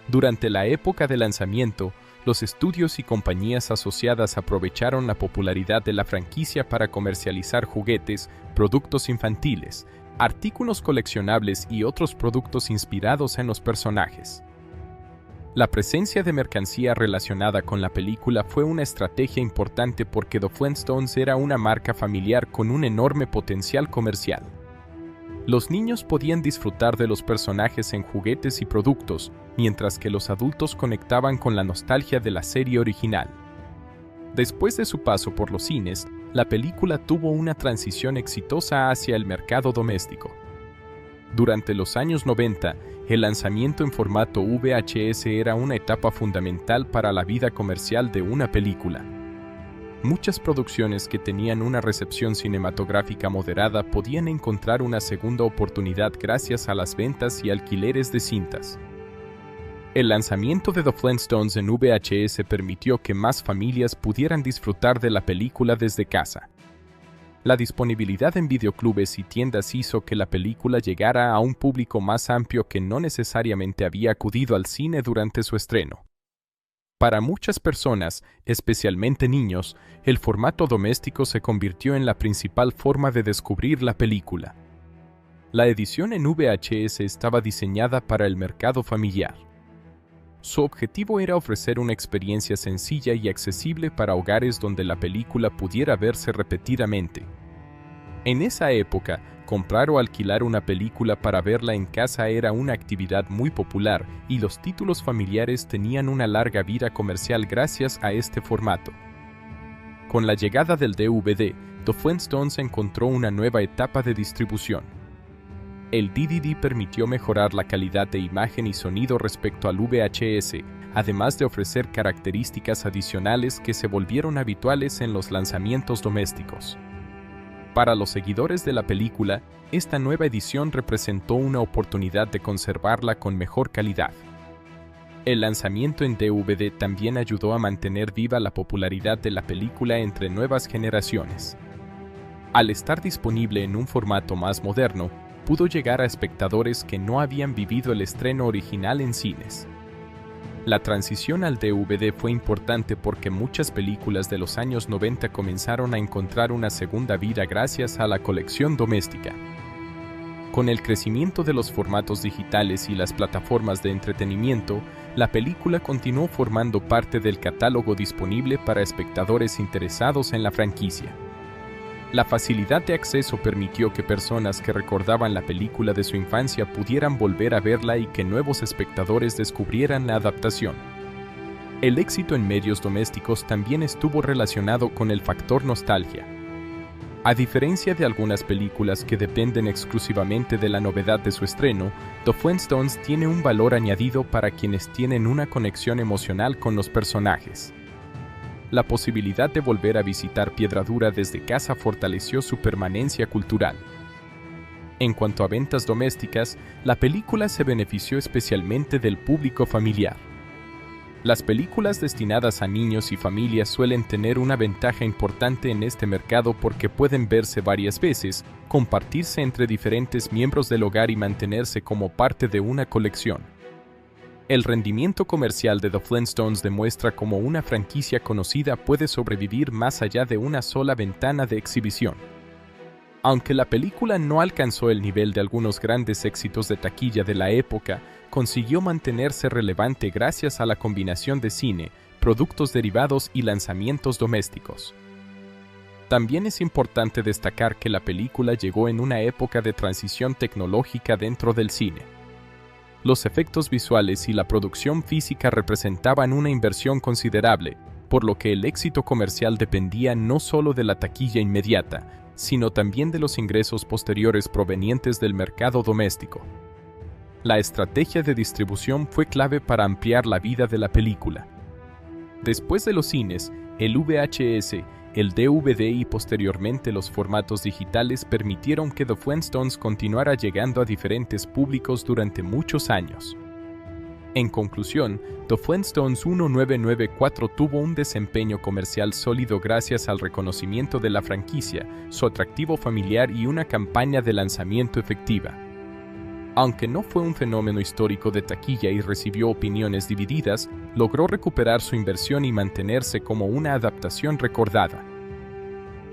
Durante la época de lanzamiento, los estudios y compañías asociadas aprovecharon la popularidad de la franquicia para comercializar juguetes, productos infantiles, artículos coleccionables y otros productos inspirados en los personajes. La presencia de mercancía relacionada con la película fue una estrategia importante porque The Flintstones era una marca familiar con un enorme potencial comercial. Los niños podían disfrutar de los personajes en juguetes y productos, mientras que los adultos conectaban con la nostalgia de la serie original. Después de su paso por los cines, la película tuvo una transición exitosa hacia el mercado doméstico. Durante los años 90, el lanzamiento en formato VHS era una etapa fundamental para la vida comercial de una película. Muchas producciones que tenían una recepción cinematográfica moderada podían encontrar una segunda oportunidad gracias a las ventas y alquileres de cintas. El lanzamiento de The Flintstones en VHS permitió que más familias pudieran disfrutar de la película desde casa. La disponibilidad en videoclubes y tiendas hizo que la película llegara a un público más amplio que no necesariamente había acudido al cine durante su estreno. Para muchas personas, especialmente niños, el formato doméstico se convirtió en la principal forma de descubrir la película. La edición en VHS estaba diseñada para el mercado familiar. Su objetivo era ofrecer una experiencia sencilla y accesible para hogares donde la película pudiera verse repetidamente. En esa época, comprar o alquilar una película para verla en casa era una actividad muy popular y los títulos familiares tenían una larga vida comercial gracias a este formato. Con la llegada del DVD, The Flintstones encontró una nueva etapa de distribución. El DVD permitió mejorar la calidad de imagen y sonido respecto al VHS, además de ofrecer características adicionales que se volvieron habituales en los lanzamientos domésticos. Para los seguidores de la película, esta nueva edición representó una oportunidad de conservarla con mejor calidad. El lanzamiento en DVD también ayudó a mantener viva la popularidad de la película entre nuevas generaciones. Al estar disponible en un formato más moderno, pudo llegar a espectadores que no habían vivido el estreno original en cines. La transición al DVD fue importante porque muchas películas de los años 90 comenzaron a encontrar una segunda vida gracias a la colección doméstica. Con el crecimiento de los formatos digitales y las plataformas de entretenimiento, la película continuó formando parte del catálogo disponible para espectadores interesados en la franquicia. La facilidad de acceso permitió que personas que recordaban la película de su infancia pudieran volver a verla y que nuevos espectadores descubrieran la adaptación. El éxito en medios domésticos también estuvo relacionado con el factor nostalgia. A diferencia de algunas películas que dependen exclusivamente de la novedad de su estreno, The Flintstones tiene un valor añadido para quienes tienen una conexión emocional con los personajes. La posibilidad de volver a visitar Piedradura desde casa fortaleció su permanencia cultural. En cuanto a ventas domésticas, la película se benefició especialmente del público familiar. Las películas destinadas a niños y familias suelen tener una ventaja importante en este mercado porque pueden verse varias veces, compartirse entre diferentes miembros del hogar y mantenerse como parte de una colección. El rendimiento comercial de The Flintstones demuestra cómo una franquicia conocida puede sobrevivir más allá de una sola ventana de exhibición. Aunque la película no alcanzó el nivel de algunos grandes éxitos de taquilla de la época, consiguió mantenerse relevante gracias a la combinación de cine, productos derivados y lanzamientos domésticos. También es importante destacar que la película llegó en una época de transición tecnológica dentro del cine. Los efectos visuales y la producción física representaban una inversión considerable, por lo que el éxito comercial dependía no solo de la taquilla inmediata, sino también de los ingresos posteriores provenientes del mercado doméstico. La estrategia de distribución fue clave para ampliar la vida de la película. Después de los cines, el VHS, el DVD y posteriormente los formatos digitales permitieron que The Flintstones continuara llegando a diferentes públicos durante muchos años. En conclusión, The Flintstones 1994 tuvo un desempeño comercial sólido gracias al reconocimiento de la franquicia, su atractivo familiar y una campaña de lanzamiento efectiva. Aunque no fue un fenómeno histórico de taquilla y recibió opiniones divididas, logró recuperar su inversión y mantenerse como una adaptación recordada.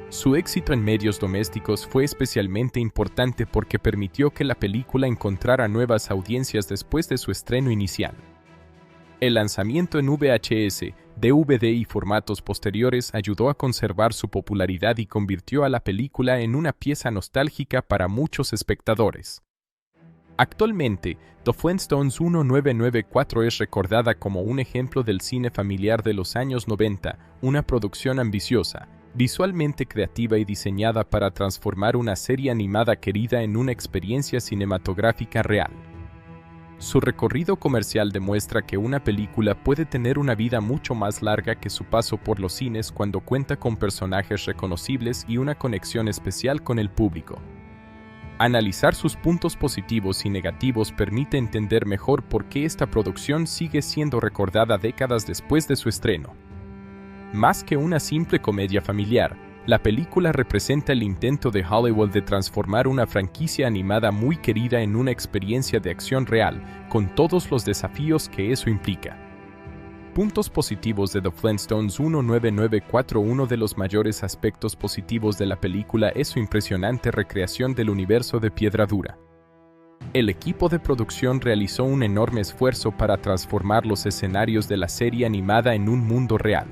Su éxito en medios domésticos fue especialmente importante porque permitió que la película encontrara nuevas audiencias después de su estreno inicial. El lanzamiento en VHS, DVD y formatos posteriores ayudó a conservar su popularidad y convirtió a la película en una pieza nostálgica para muchos espectadores. Actualmente, The Flintstones 1994 es recordada como un ejemplo del cine familiar de los años 90, una producción ambiciosa, visualmente creativa y diseñada para transformar una serie animada querida en una experiencia cinematográfica real. Su recorrido comercial demuestra que una película puede tener una vida mucho más larga que su paso por los cines cuando cuenta con personajes reconocibles y una conexión especial con el público. Analizar sus puntos positivos y negativos permite entender mejor por qué esta producción sigue siendo recordada décadas después de su estreno. Más que una simple comedia familiar, la película representa el intento de Hollywood de transformar una franquicia animada muy querida en una experiencia de acción real, con todos los desafíos que eso implica. Puntos positivos de The Flintstones 1994. Uno de los mayores aspectos positivos de la película es su impresionante recreación del universo de Piedra Dura. El equipo de producción realizó un enorme esfuerzo para transformar los escenarios de la serie animada en un mundo real.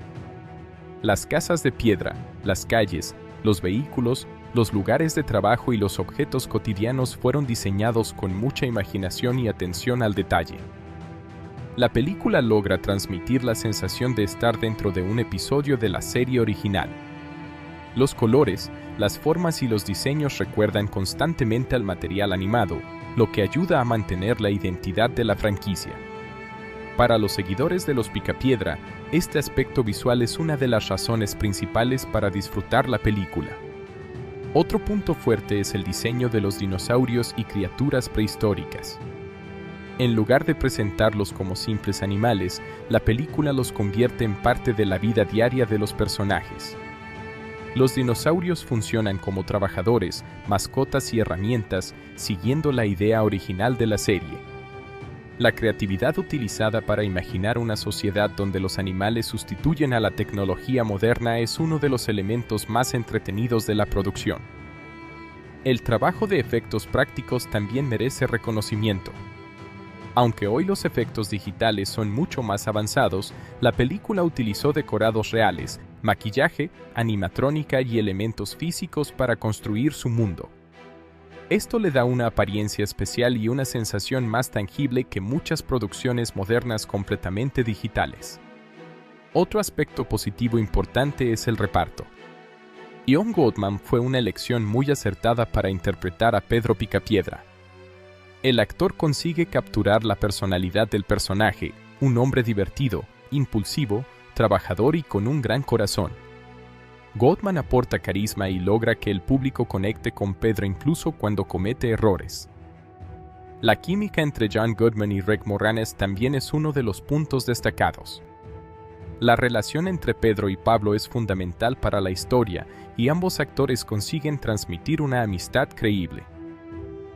Las casas de piedra, las calles, los vehículos, los lugares de trabajo y los objetos cotidianos fueron diseñados con mucha imaginación y atención al detalle. La película logra transmitir la sensación de estar dentro de un episodio de la serie original. Los colores, las formas y los diseños recuerdan constantemente al material animado, lo que ayuda a mantener la identidad de la franquicia. Para los seguidores de los Picapiedra, este aspecto visual es una de las razones principales para disfrutar la película. Otro punto fuerte es el diseño de los dinosaurios y criaturas prehistóricas. En lugar de presentarlos como simples animales, la película los convierte en parte de la vida diaria de los personajes. Los dinosaurios funcionan como trabajadores, mascotas y herramientas, siguiendo la idea original de la serie. La creatividad utilizada para imaginar una sociedad donde los animales sustituyen a la tecnología moderna es uno de los elementos más entretenidos de la producción. El trabajo de efectos prácticos también merece reconocimiento. Aunque hoy los efectos digitales son mucho más avanzados, la película utilizó decorados reales, maquillaje, animatrónica y elementos físicos para construir su mundo. Esto le da una apariencia especial y una sensación más tangible que muchas producciones modernas completamente digitales. Otro aspecto positivo importante es el reparto. Ian Goldman fue una elección muy acertada para interpretar a Pedro Picapiedra. El actor consigue capturar la personalidad del personaje, un hombre divertido, impulsivo, trabajador y con un gran corazón. Goldman aporta carisma y logra que el público conecte con Pedro incluso cuando comete errores. La química entre John Goodman y Rick Moranis también es uno de los puntos destacados. La relación entre Pedro y Pablo es fundamental para la historia y ambos actores consiguen transmitir una amistad creíble.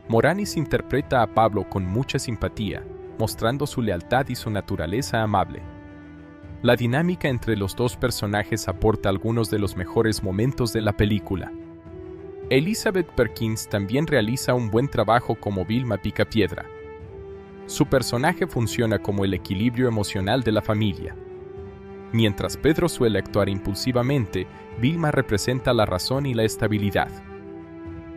Moranis interpreta a Pablo con mucha simpatía, mostrando su lealtad y su naturaleza amable. La dinámica entre los dos personajes aporta algunos de los mejores momentos de la película. Elizabeth Perkins también realiza un buen trabajo como Vilma Picapiedra. Su personaje funciona como el equilibrio emocional de la familia. Mientras Pedro suele actuar impulsivamente, Vilma representa la razón y la estabilidad.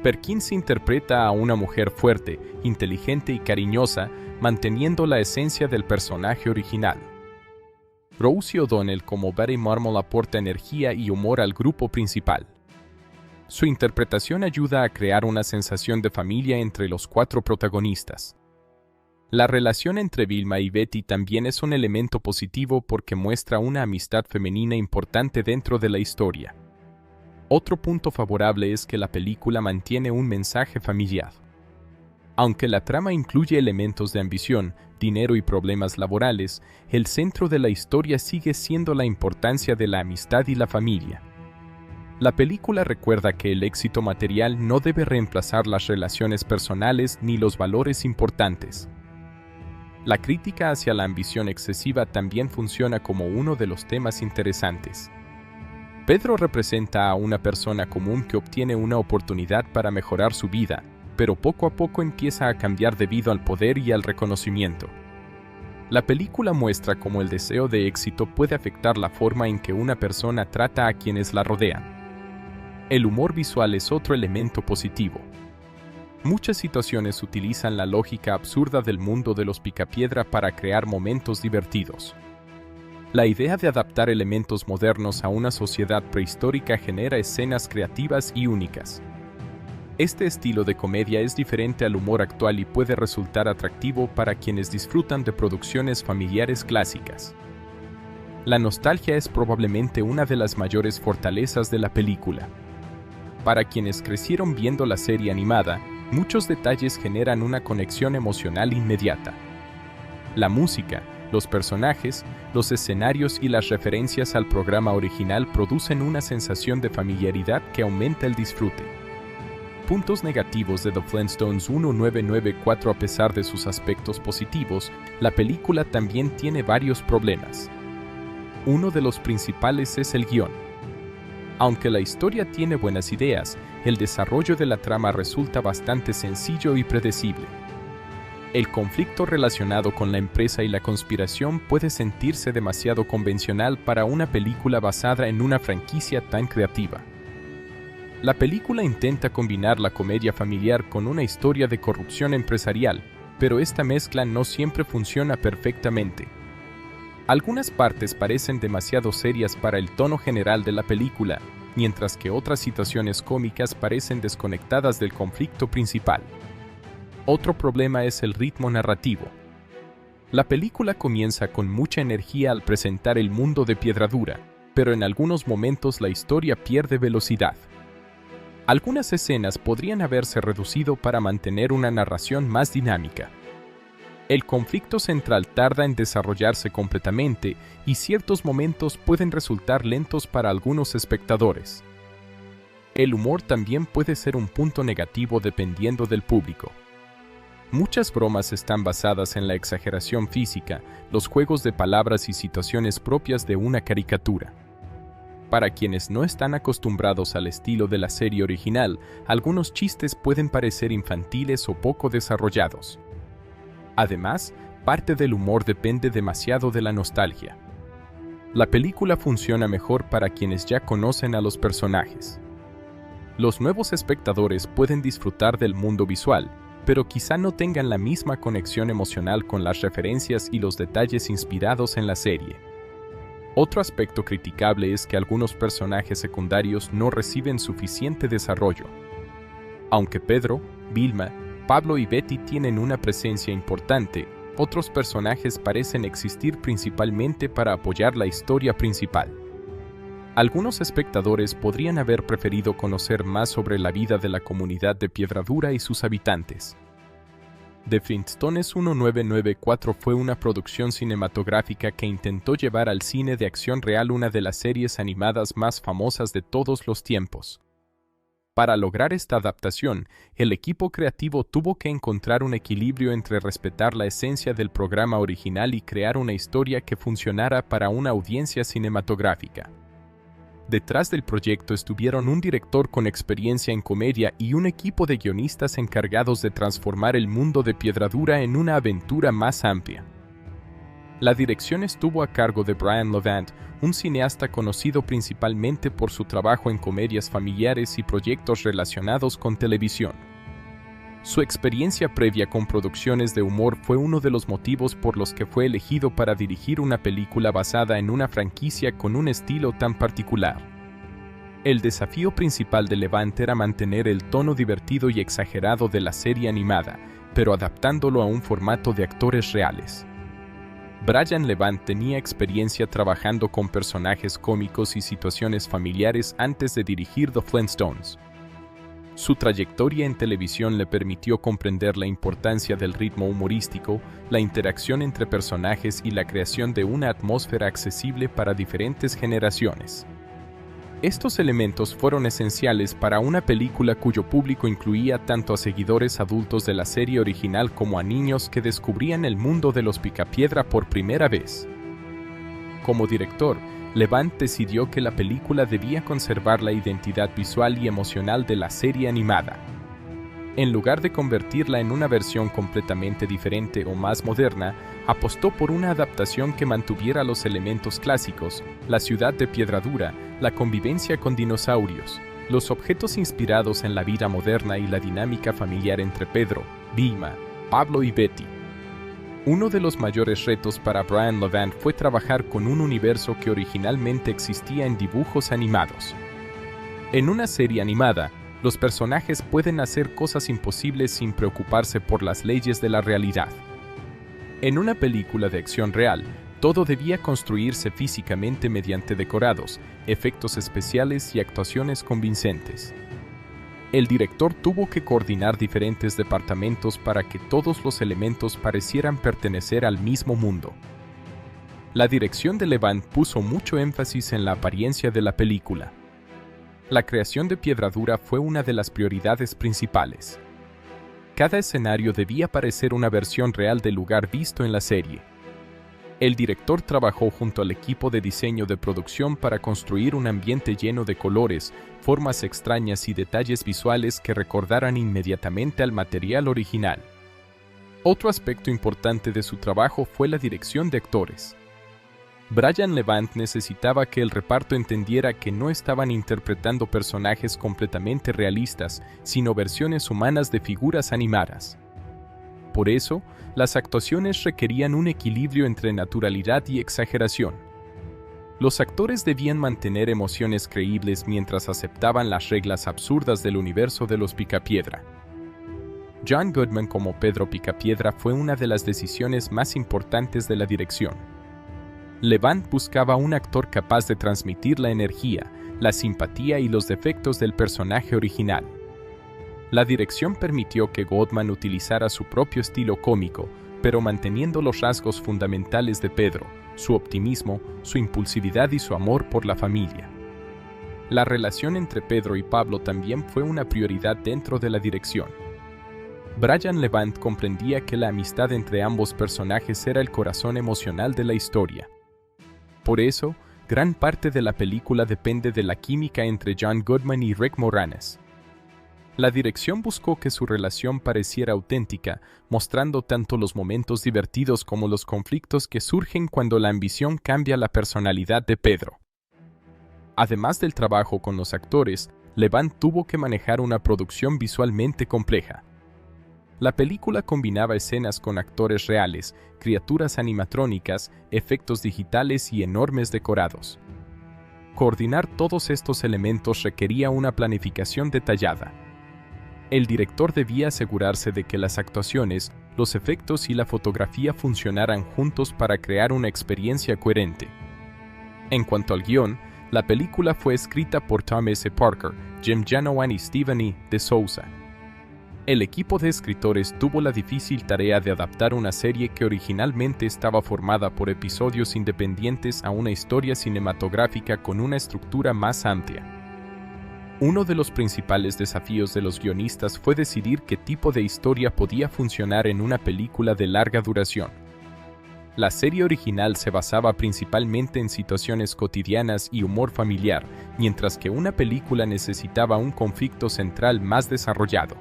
Perkins interpreta a una mujer fuerte, inteligente y cariñosa, manteniendo la esencia del personaje original. Rosie O'Donnell como Betty Marmol aporta energía y humor al grupo principal. Su interpretación ayuda a crear una sensación de familia entre los cuatro protagonistas. La relación entre Vilma y Betty también es un elemento positivo porque muestra una amistad femenina importante dentro de la historia. Otro punto favorable es que la película mantiene un mensaje familiar. Aunque la trama incluye elementos de ambición, dinero y problemas laborales, el centro de la historia sigue siendo la importancia de la amistad y la familia. La película recuerda que el éxito material no debe reemplazar las relaciones personales ni los valores importantes. La crítica hacia la ambición excesiva también funciona como uno de los temas interesantes. Pedro representa a una persona común que obtiene una oportunidad para mejorar su vida, pero poco a poco empieza a cambiar debido al poder y al reconocimiento. La película muestra cómo el deseo de éxito puede afectar la forma en que una persona trata a quienes la rodean. El humor visual es otro elemento positivo. Muchas situaciones utilizan la lógica absurda del mundo de los Picapiedra para crear momentos divertidos. La idea de adaptar elementos modernos a una sociedad prehistórica genera escenas creativas y únicas. Este estilo de comedia es diferente al humor actual y puede resultar atractivo para quienes disfrutan de producciones familiares clásicas. La nostalgia es probablemente una de las mayores fortalezas de la película. Para quienes crecieron viendo la serie animada, muchos detalles generan una conexión emocional inmediata. La música, los personajes, los escenarios y las referencias al programa original producen una sensación de familiaridad que aumenta el disfrute. Puntos negativos de The Flintstones 1994. A pesar de sus aspectos positivos, la película también tiene varios problemas. Uno de los principales es el guión. Aunque la historia tiene buenas ideas, el desarrollo de la trama resulta bastante sencillo y predecible. El conflicto relacionado con la empresa y la conspiración puede sentirse demasiado convencional para una película basada en una franquicia tan creativa. La película intenta combinar la comedia familiar con una historia de corrupción empresarial, pero esta mezcla no siempre funciona perfectamente. Algunas partes parecen demasiado serias para el tono general de la película, mientras que otras situaciones cómicas parecen desconectadas del conflicto principal. Otro problema es el ritmo narrativo. La película comienza con mucha energía al presentar el mundo de Piedradura, pero en algunos momentos la historia pierde velocidad. Algunas escenas podrían haberse reducido para mantener una narración más dinámica. El conflicto central tarda en desarrollarse completamente y ciertos momentos pueden resultar lentos para algunos espectadores. El humor también puede ser un punto negativo dependiendo del público. Muchas bromas están basadas en la exageración física, los juegos de palabras y situaciones propias de una caricatura. Para quienes no están acostumbrados al estilo de la serie original, algunos chistes pueden parecer infantiles o poco desarrollados. Además, parte del humor depende demasiado de la nostalgia. La película funciona mejor para quienes ya conocen a los personajes. Los nuevos espectadores pueden disfrutar del mundo visual, pero quizá no tengan la misma conexión emocional con las referencias y los detalles inspirados en la serie. Otro aspecto criticable es que algunos personajes secundarios no reciben suficiente desarrollo. Aunque Pedro, Vilma, Pablo y Betty tienen una presencia importante, otros personajes parecen existir principalmente para apoyar la historia principal. Algunos espectadores podrían haber preferido conocer más sobre la vida de la comunidad de Piedradura y sus habitantes. The Flintstones 1994 fue una producción cinematográfica que intentó llevar al cine de acción real una de las series animadas más famosas de todos los tiempos. Para lograr esta adaptación, el equipo creativo tuvo que encontrar un equilibrio entre respetar la esencia del programa original y crear una historia que funcionara para una audiencia cinematográfica. Detrás del proyecto estuvieron un director con experiencia en comedia y un equipo de guionistas encargados de transformar el mundo de Piedradura en una aventura más amplia. La dirección estuvo a cargo de Brian Levant, un cineasta conocido principalmente por su trabajo en comedias familiares y proyectos relacionados con televisión. Su experiencia previa con producciones de humor fue uno de los motivos por los que fue elegido para dirigir una película basada en una franquicia con un estilo tan particular. El desafío principal de Levant era mantener el tono divertido y exagerado de la serie animada, pero adaptándolo a un formato de actores reales. Brian Levant tenía experiencia trabajando con personajes cómicos y situaciones familiares antes de dirigir The Flintstones. Su trayectoria en televisión le permitió comprender la importancia del ritmo humorístico, la interacción entre personajes y la creación de una atmósfera accesible para diferentes generaciones. Estos elementos fueron esenciales para una película cuyo público incluía tanto a seguidores adultos de la serie original como a niños que descubrían el mundo de los Picapiedra por primera vez. Como director, Levant decidió que la película debía conservar la identidad visual y emocional de la serie animada. En lugar de convertirla en una versión completamente diferente o más moderna, apostó por una adaptación que mantuviera los elementos clásicos, la ciudad de Piedradura, la convivencia con dinosaurios, Los objetos inspirados en la vida moderna y la dinámica familiar entre Pedro, Vilma, Pablo y Betty. Uno de los mayores retos para Brian Levant fue trabajar con un universo que originalmente existía en dibujos animados. En una serie animada, los personajes pueden hacer cosas imposibles sin preocuparse por las leyes de la realidad. En una película de acción real, todo debía construirse físicamente mediante decorados, efectos especiales y actuaciones convincentes. El director tuvo que coordinar diferentes departamentos para que todos los elementos parecieran pertenecer al mismo mundo. La dirección de Levant puso mucho énfasis en la apariencia de la película. La creación de Piedra Dura fue una de las prioridades principales. Cada escenario debía parecer una versión real del lugar visto en la serie. El director trabajó junto al equipo de diseño de producción para construir un ambiente lleno de colores, formas extrañas y detalles visuales que recordaran inmediatamente al material original. Otro aspecto importante de su trabajo fue la dirección de actores. Brian Levant necesitaba que el reparto entendiera que no estaban interpretando personajes completamente realistas, sino versiones humanas de figuras animadas. Por eso, las actuaciones requerían un equilibrio entre naturalidad y exageración. Los actores debían mantener emociones creíbles mientras aceptaban las reglas absurdas del universo de los Picapiedra. John Goodman como Pedro Picapiedra fue una de las decisiones más importantes de la dirección. Levant buscaba un actor capaz de transmitir la energía, la simpatía y los defectos del personaje original. La dirección permitió que Goodman utilizara su propio estilo cómico, pero manteniendo los rasgos fundamentales de Pedro, su optimismo, su impulsividad y su amor por la familia. La relación entre Pedro y Pablo también fue una prioridad dentro de la dirección. Brian Levant comprendía que la amistad entre ambos personajes era el corazón emocional de la historia. Por eso, gran parte de la película depende de la química entre John Goodman y Rick Moranis. La dirección buscó que su relación pareciera auténtica, mostrando tanto los momentos divertidos como los conflictos que surgen cuando la ambición cambia la personalidad de Pedro. Además del trabajo con los actores, Levant tuvo que manejar una producción visualmente compleja. La película combinaba escenas con actores reales, criaturas animatrónicas, efectos digitales y enormes decorados. Coordinar todos estos elementos requería una planificación detallada. El director debía asegurarse de que las actuaciones, los efectos y la fotografía funcionaran juntos para crear una experiencia coherente. En cuanto al guión, la película fue escrita por Tom S. Parker, Jim Janowan y Stephen E. de Souza. El equipo de escritores tuvo la difícil tarea de adaptar una serie que originalmente estaba formada por episodios independientes a una historia cinematográfica con una estructura más amplia. Uno de los principales desafíos de los guionistas fue decidir qué tipo de historia podía funcionar en una película de larga duración. La serie original se basaba principalmente en situaciones cotidianas y humor familiar, mientras que una película necesitaba un conflicto central más desarrollado.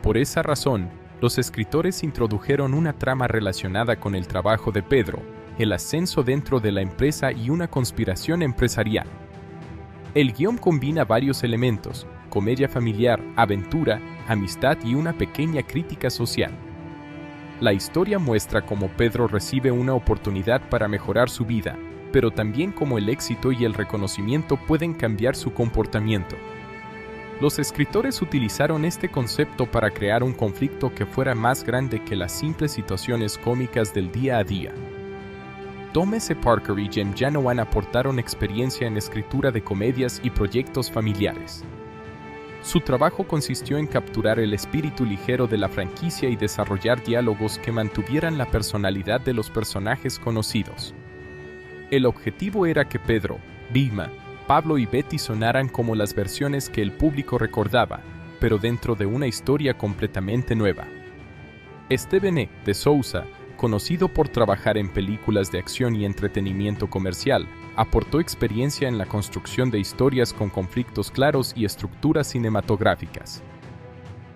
Por esa razón, los escritores introdujeron una trama relacionada con el trabajo de Pedro, el ascenso dentro de la empresa y una conspiración empresarial. El guión combina varios elementos: comedia familiar, aventura, amistad y una pequeña crítica social. La historia muestra cómo Pedro recibe una oportunidad para mejorar su vida, pero también cómo el éxito y el reconocimiento pueden cambiar su comportamiento. Los escritores utilizaron este concepto para crear un conflicto que fuera más grande que las simples situaciones cómicas del día a día. Tom S. Parker y Jim Janowan aportaron experiencia en escritura de comedias y proyectos familiares. Su trabajo consistió en capturar el espíritu ligero de la franquicia y desarrollar diálogos que mantuvieran la personalidad de los personajes conocidos. El objetivo era que Pedro, Vilma, Pablo y Betty sonaran como las versiones que el público recordaba, pero dentro de una historia completamente nueva. Stephen E. de Souza, conocido por trabajar en películas de acción y entretenimiento comercial, aportó experiencia en la construcción de historias con conflictos claros y estructuras cinematográficas.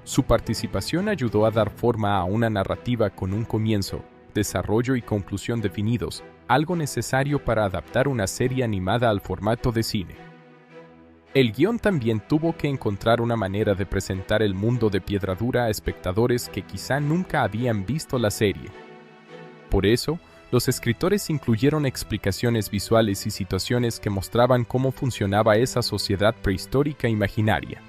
Su participación ayudó a dar forma a una narrativa con un comienzo, desarrollo y conclusión definidos, algo necesario para adaptar una serie animada al formato de cine. El guión también tuvo que encontrar una manera de presentar el mundo de Piedradura a espectadores que quizá nunca habían visto la serie. Por eso, los escritores incluyeron explicaciones visuales y situaciones que mostraban cómo funcionaba esa sociedad prehistórica imaginaria.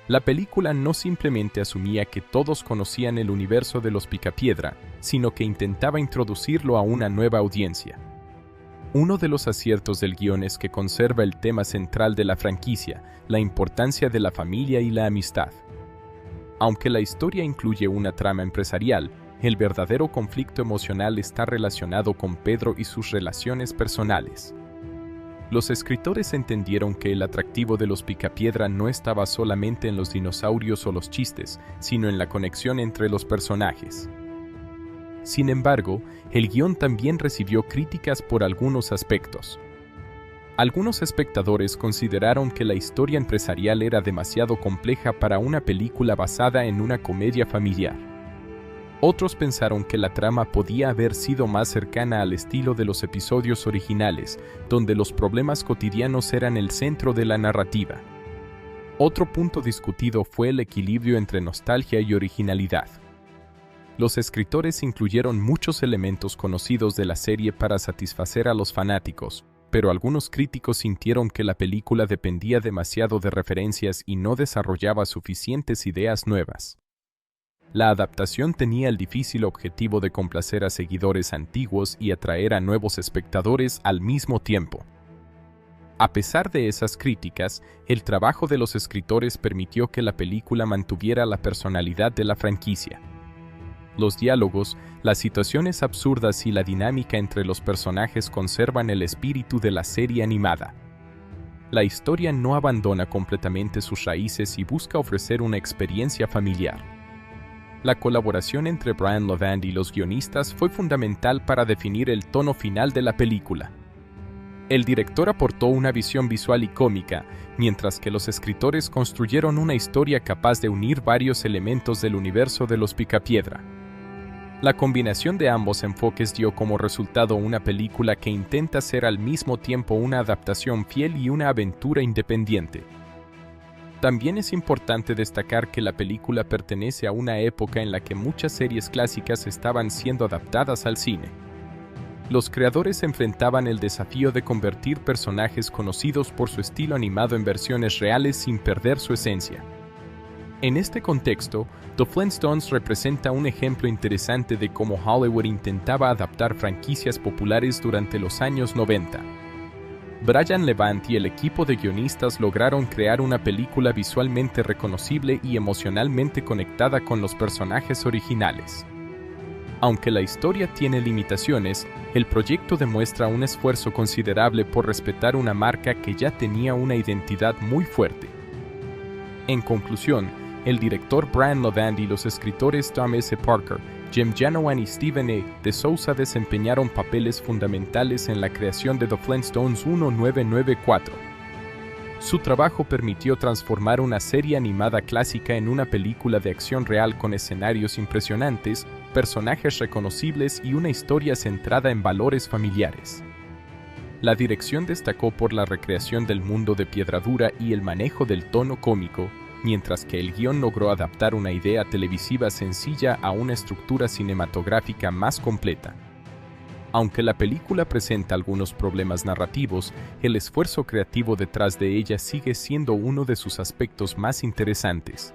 La película no simplemente asumía que todos conocían el universo de los Picapiedra, sino que intentaba introducirlo a una nueva audiencia. Uno de los aciertos del guión es que conserva el tema central de la franquicia, la importancia de la familia y la amistad. Aunque la historia incluye una trama empresarial, el verdadero conflicto emocional está relacionado con Pedro y sus relaciones personales. Los escritores entendieron que el atractivo de los Picapiedra no estaba solamente en los dinosaurios o los chistes, sino en la conexión entre los personajes. Sin embargo, el guión también recibió críticas por algunos aspectos. Algunos espectadores consideraron que la historia empresarial era demasiado compleja para una película basada en una comedia familiar. Otros pensaron que la trama podía haber sido más cercana al estilo de los episodios originales, donde los problemas cotidianos eran el centro de la narrativa. Otro punto discutido fue el equilibrio entre nostalgia y originalidad. Los escritores incluyeron muchos elementos conocidos de la serie para satisfacer a los fanáticos, pero algunos críticos sintieron que la película dependía demasiado de referencias y no desarrollaba suficientes ideas nuevas. La adaptación tenía el difícil objetivo de complacer a seguidores antiguos y atraer a nuevos espectadores al mismo tiempo. A pesar de esas críticas, el trabajo de los escritores permitió que la película mantuviera la personalidad de la franquicia. Los diálogos, las situaciones absurdas y la dinámica entre los personajes conservan el espíritu de la serie animada. La historia no abandona completamente sus raíces y busca ofrecer una experiencia familiar. La colaboración entre Brian Levant y los guionistas fue fundamental para definir el tono final de la película. El director aportó una visión visual y cómica, mientras que los escritores construyeron una historia capaz de unir varios elementos del universo de los Picapiedra. La combinación de ambos enfoques dio como resultado una película que intenta ser al mismo tiempo una adaptación fiel y una aventura independiente. También es importante destacar que la película pertenece a una época en la que muchas series clásicas estaban siendo adaptadas al cine. Los creadores enfrentaban el desafío de convertir personajes conocidos por su estilo animado en versiones reales sin perder su esencia. En este contexto, The Flintstones representa un ejemplo interesante de cómo Hollywood intentaba adaptar franquicias populares durante los años 90. Brian Levant y el equipo de guionistas lograron crear una película visualmente reconocible y emocionalmente conectada con los personajes originales. Aunque la historia tiene limitaciones, el proyecto demuestra un esfuerzo considerable por respetar una marca que ya tenía una identidad muy fuerte. En conclusión, el director Brian Levant y los escritores Tom S. Parker, Jim Janowan y Stephen A. de Souza desempeñaron papeles fundamentales en la creación de The Flintstones 1994. Su trabajo permitió transformar una serie animada clásica en una película de acción real con escenarios impresionantes, personajes reconocibles y una historia centrada en valores familiares. La dirección destacó por la recreación del mundo de Piedradura y el manejo del tono cómico, mientras que el guión logró adaptar una idea televisiva sencilla a una estructura cinematográfica más completa. Aunque la película presenta algunos problemas narrativos, el esfuerzo creativo detrás de ella sigue siendo uno de sus aspectos más interesantes.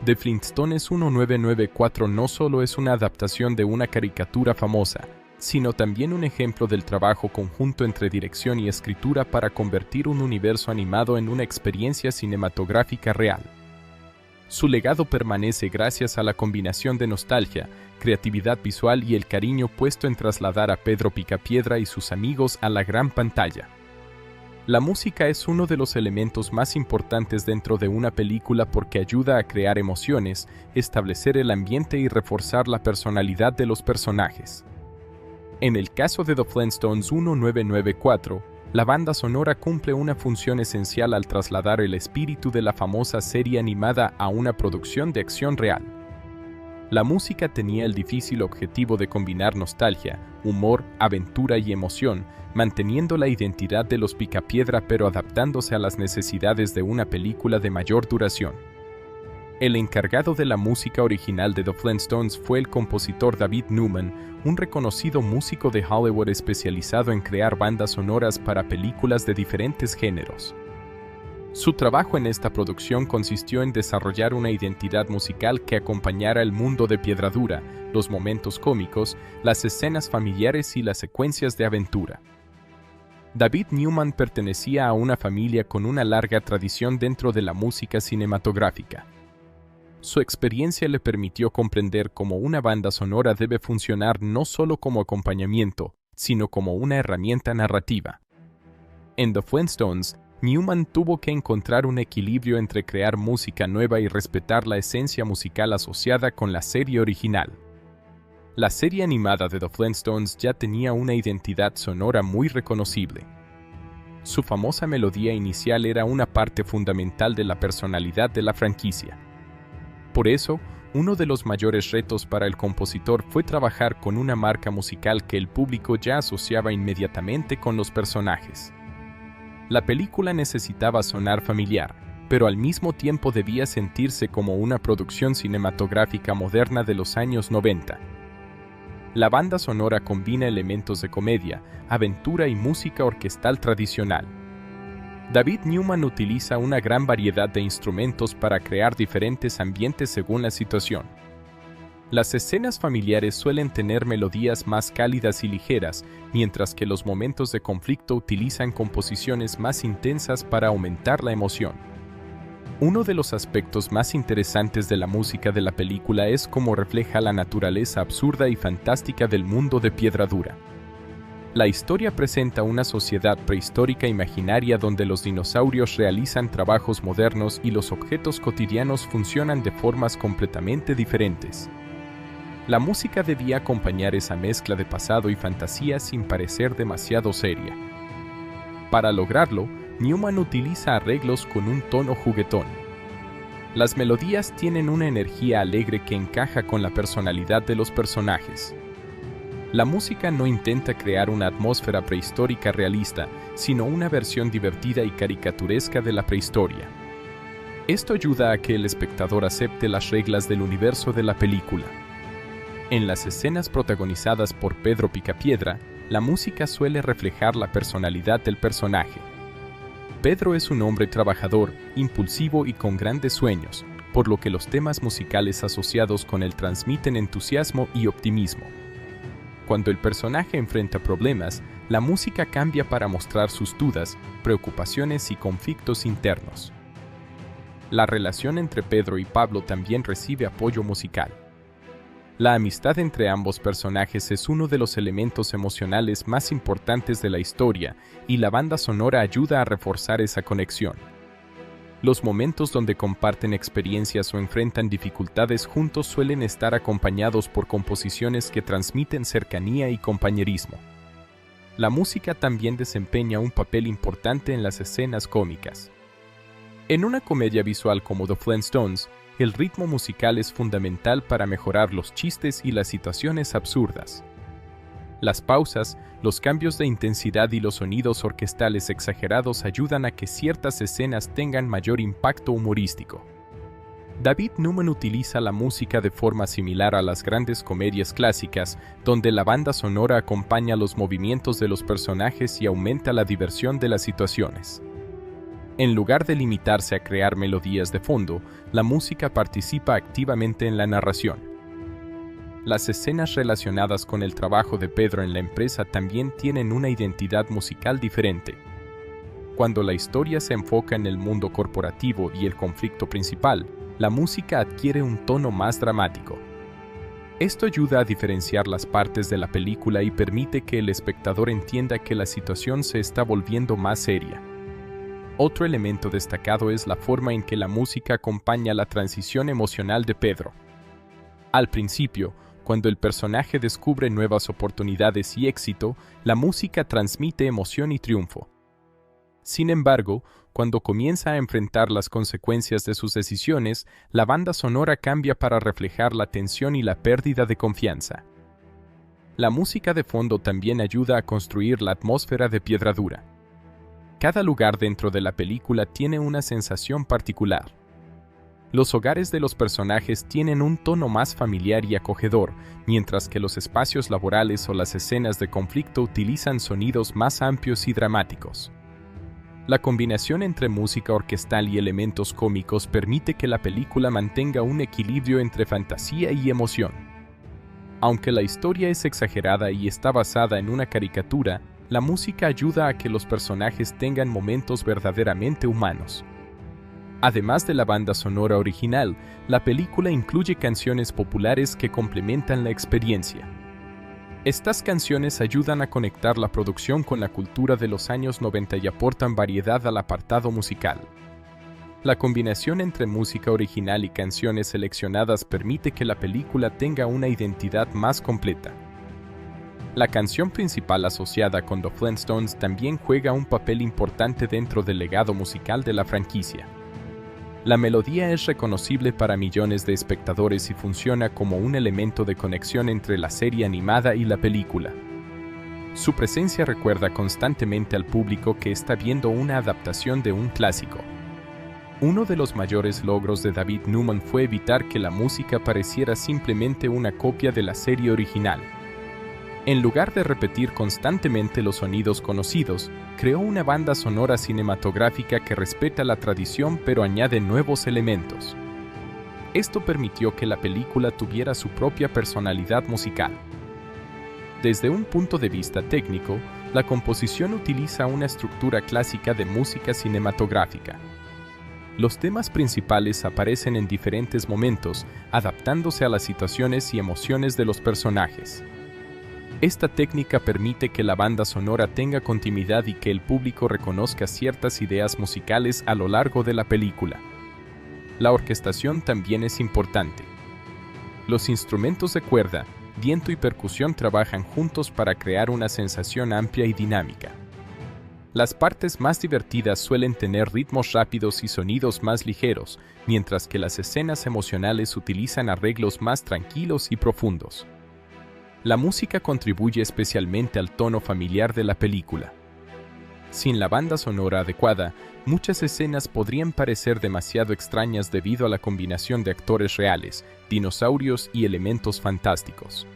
The Flintstones 1994 no solo es una adaptación de una caricatura famosa, sino también un ejemplo del trabajo conjunto entre dirección y escritura para convertir un universo animado en una experiencia cinematográfica real. Su legado permanece gracias a la combinación de nostalgia, creatividad visual y el cariño puesto en trasladar a Pedro Picapiedra y sus amigos a la gran pantalla. La música es uno de los elementos más importantes dentro de una película porque ayuda a crear emociones, establecer el ambiente y reforzar la personalidad de los personajes. En el caso de The Flintstones 1994, la banda sonora cumple una función esencial al trasladar el espíritu de la famosa serie animada a una producción de acción real. La música tenía el difícil objetivo de combinar nostalgia, humor, aventura y emoción, manteniendo la identidad de los Picapiedra pero adaptándose a las necesidades de una película de mayor duración. El encargado de la música original de The Flintstones fue el compositor David Newman, un reconocido músico de Hollywood especializado en crear bandas sonoras para películas de diferentes géneros. Su trabajo en esta producción consistió en desarrollar una identidad musical que acompañara el mundo de Piedradura, los momentos cómicos, las escenas familiares y las secuencias de aventura. David Newman pertenecía a una familia con una larga tradición dentro de la música cinematográfica. Su experiencia le permitió comprender cómo una banda sonora debe funcionar no solo como acompañamiento, sino como una herramienta narrativa. En The Flintstones, Newman tuvo que encontrar un equilibrio entre crear música nueva y respetar la esencia musical asociada con la serie original. La serie animada de The Flintstones ya tenía una identidad sonora muy reconocible. Su famosa melodía inicial era una parte fundamental de la personalidad de la franquicia. Por eso, uno de los mayores retos para el compositor fue trabajar con una marca musical que el público ya asociaba inmediatamente con los personajes. La película necesitaba sonar familiar, pero al mismo tiempo debía sentirse como una producción cinematográfica moderna de los años 90. La banda sonora combina elementos de comedia, aventura y música orquestal tradicional. David Newman utiliza una gran variedad de instrumentos para crear diferentes ambientes según la situación. Las escenas familiares suelen tener melodías más cálidas y ligeras, mientras que los momentos de conflicto utilizan composiciones más intensas para aumentar la emoción. Uno de los aspectos más interesantes de la música de la película es cómo refleja la naturaleza absurda y fantástica del mundo de Piedradura. La historia presenta una sociedad prehistórica imaginaria donde los dinosaurios realizan trabajos modernos y los objetos cotidianos funcionan de formas completamente diferentes. La música debía acompañar esa mezcla de pasado y fantasía sin parecer demasiado seria. Para lograrlo, Newman utiliza arreglos con un tono juguetón. Las melodías tienen una energía alegre que encaja con la personalidad de los personajes. La música no intenta crear una atmósfera prehistórica realista, sino una versión divertida y caricaturesca de la prehistoria. Esto ayuda a que el espectador acepte las reglas del universo de la película. En las escenas protagonizadas por Pedro Picapiedra, la música suele reflejar la personalidad del personaje. Pedro es un hombre trabajador, impulsivo y con grandes sueños, por lo que los temas musicales asociados con él transmiten entusiasmo y optimismo. Cuando el personaje enfrenta problemas, la música cambia para mostrar sus dudas, preocupaciones y conflictos internos. La relación entre Pedro y Pablo también recibe apoyo musical. La amistad entre ambos personajes es uno de los elementos emocionales más importantes de la historia, y la banda sonora ayuda a reforzar esa conexión. Los momentos donde comparten experiencias o enfrentan dificultades juntos suelen estar acompañados por composiciones que transmiten cercanía y compañerismo. La música también desempeña un papel importante en las escenas cómicas. En una comedia visual como The Flintstones, el ritmo musical es fundamental para mejorar los chistes y las situaciones absurdas. Las pausas, los cambios de intensidad y los sonidos orquestales exagerados ayudan a que ciertas escenas tengan mayor impacto humorístico. David Newman utiliza la música de forma similar a las grandes comedias clásicas, donde la banda sonora acompaña los movimientos de los personajes y aumenta la diversión de las situaciones. En lugar de limitarse a crear melodías de fondo, la música participa activamente en la narración. Las escenas relacionadas con el trabajo de Pedro en la empresa también tienen una identidad musical diferente. Cuando la historia se enfoca en el mundo corporativo y el conflicto principal, la música adquiere un tono más dramático. Esto ayuda a diferenciar las partes de la película y permite que el espectador entienda que la situación se está volviendo más seria. Otro elemento destacado es la forma en que la música acompaña la transición emocional de Pedro. Al principio, cuando el personaje descubre nuevas oportunidades y éxito, la música transmite emoción y triunfo. Sin embargo, cuando comienza a enfrentar las consecuencias de sus decisiones, la banda sonora cambia para reflejar la tensión y la pérdida de confianza. La música de fondo también ayuda a construir la atmósfera de Piedra Dura. Cada lugar dentro de la película tiene una sensación particular. Los hogares de los personajes tienen un tono más familiar y acogedor, mientras que los espacios laborales o las escenas de conflicto utilizan sonidos más amplios y dramáticos. La combinación entre música orquestal y elementos cómicos permite que la película mantenga un equilibrio entre fantasía y emoción. Aunque la historia es exagerada y está basada en una caricatura, la música ayuda a que los personajes tengan momentos verdaderamente humanos. Además de la banda sonora original, la película incluye canciones populares que complementan la experiencia. Estas canciones ayudan a conectar la producción con la cultura de los años 90 y aportan variedad al apartado musical. La combinación entre música original y canciones seleccionadas permite que la película tenga una identidad más completa. La canción principal asociada con The Flintstones también juega un papel importante dentro del legado musical de la franquicia. La melodía es reconocible para millones de espectadores y funciona como un elemento de conexión entre la serie animada y la película. Su presencia recuerda constantemente al público que está viendo una adaptación de un clásico. Uno de los mayores logros de David Newman fue evitar que la música pareciera simplemente una copia de la serie original. En lugar de repetir constantemente los sonidos conocidos, creó una banda sonora cinematográfica que respeta la tradición pero añade nuevos elementos. Esto permitió que la película tuviera su propia personalidad musical. Desde un punto de vista técnico, la composición utiliza una estructura clásica de música cinematográfica. Los temas principales aparecen en diferentes momentos, adaptándose a las situaciones y emociones de los personajes. Esta técnica permite que la banda sonora tenga continuidad y que el público reconozca ciertas ideas musicales a lo largo de la película. La orquestación también es importante. Los instrumentos de cuerda, viento y percusión trabajan juntos para crear una sensación amplia y dinámica. Las partes más divertidas suelen tener ritmos rápidos y sonidos más ligeros, mientras que las escenas emocionales utilizan arreglos más tranquilos y profundos. La música contribuye especialmente al tono familiar de la película. Sin la banda sonora adecuada, muchas escenas podrían parecer demasiado extrañas debido a la combinación de actores reales, dinosaurios y elementos fantásticos.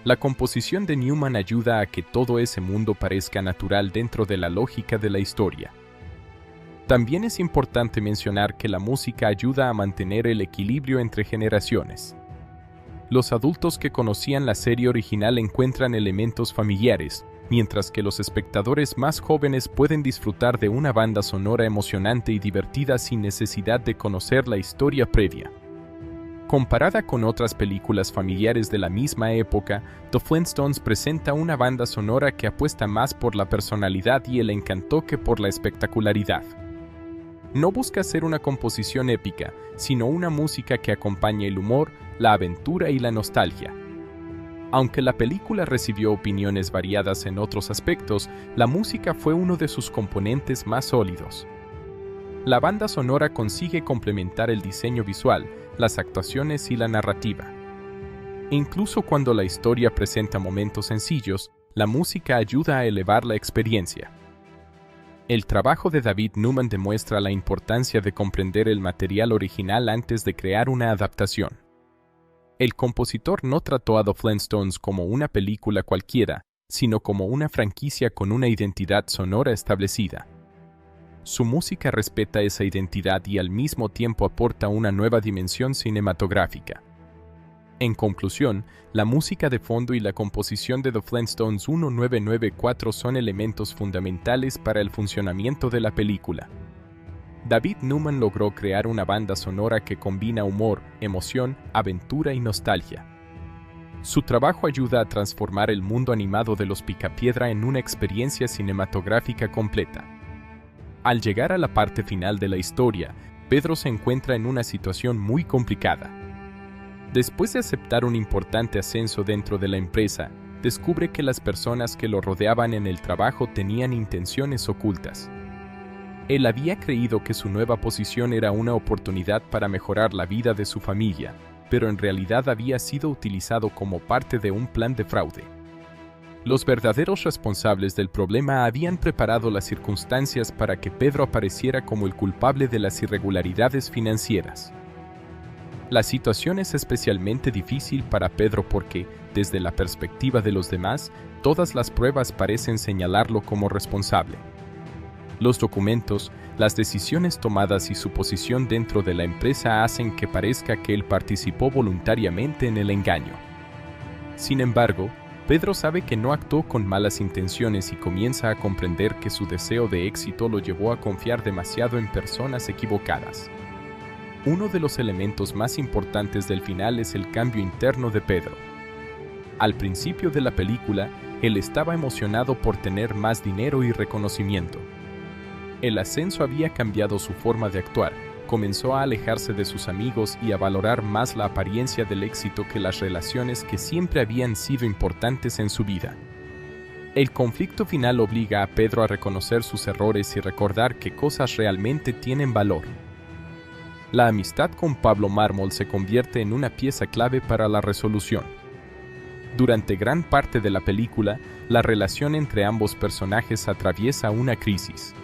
La composición de Newman ayuda a que todo ese mundo parezca natural dentro de la lógica de la historia. También es importante mencionar que la música ayuda a mantener el equilibrio entre generaciones. Los adultos que conocían la serie original encuentran elementos familiares, mientras que los espectadores más jóvenes pueden disfrutar de una banda sonora emocionante y divertida sin necesidad de conocer la historia previa. Comparada con otras películas familiares de la misma época, The Flintstones presenta una banda sonora que apuesta más por la personalidad y el encanto que por la espectacularidad. No busca ser una composición épica, sino una música que acompañe el humor, la aventura y la nostalgia. Aunque la película recibió opiniones variadas en otros aspectos, la música fue uno de sus componentes más sólidos. La banda sonora consigue complementar el diseño visual, las actuaciones y la narrativa. Incluso cuando la historia presenta momentos sencillos, la música ayuda a elevar la experiencia. El trabajo de David Newman demuestra la importancia de comprender el material original antes de crear una adaptación. El compositor no trató a The Flintstones como una película cualquiera, sino como una franquicia con una identidad sonora establecida. Su música respeta esa identidad y al mismo tiempo aporta una nueva dimensión cinematográfica. En conclusión, la música de fondo y la composición de The Flintstones 1994 son elementos fundamentales para el funcionamiento de la película. David Newman logró crear una banda sonora que combina humor, emoción, aventura y nostalgia. Su trabajo ayuda a transformar el mundo animado de Los Picapiedra en una experiencia cinematográfica completa. Al llegar a la parte final de la historia, Pedro se encuentra en una situación muy complicada. Después de aceptar un importante ascenso dentro de la empresa, descubre que las personas que lo rodeaban en el trabajo tenían intenciones ocultas. Él había creído que su nueva posición era una oportunidad para mejorar la vida de su familia, pero en realidad había sido utilizado como parte de un plan de fraude. Los verdaderos responsables del problema habían preparado las circunstancias para que Pedro apareciera como el culpable de las irregularidades financieras. La situación es especialmente difícil para Pedro porque, desde la perspectiva de los demás, todas las pruebas parecen señalarlo como responsable. Los documentos, las decisiones tomadas y su posición dentro de la empresa hacen que parezca que él participó voluntariamente en el engaño. Sin embargo, Pedro sabe que no actuó con malas intenciones y comienza a comprender que su deseo de éxito lo llevó a confiar demasiado en personas equivocadas. Uno de los elementos más importantes del final es el cambio interno de Pedro. Al principio de la película, él estaba emocionado por tener más dinero y reconocimiento. El ascenso había cambiado su forma de actuar, comenzó a alejarse de sus amigos y a valorar más la apariencia del éxito que las relaciones que siempre habían sido importantes en su vida. El conflicto final obliga a Pedro a reconocer sus errores y recordar qué cosas realmente tienen valor. La amistad con Pablo Mármol se convierte en una pieza clave para la resolución. Durante gran parte de la película, la relación entre ambos personajes atraviesa una crisis.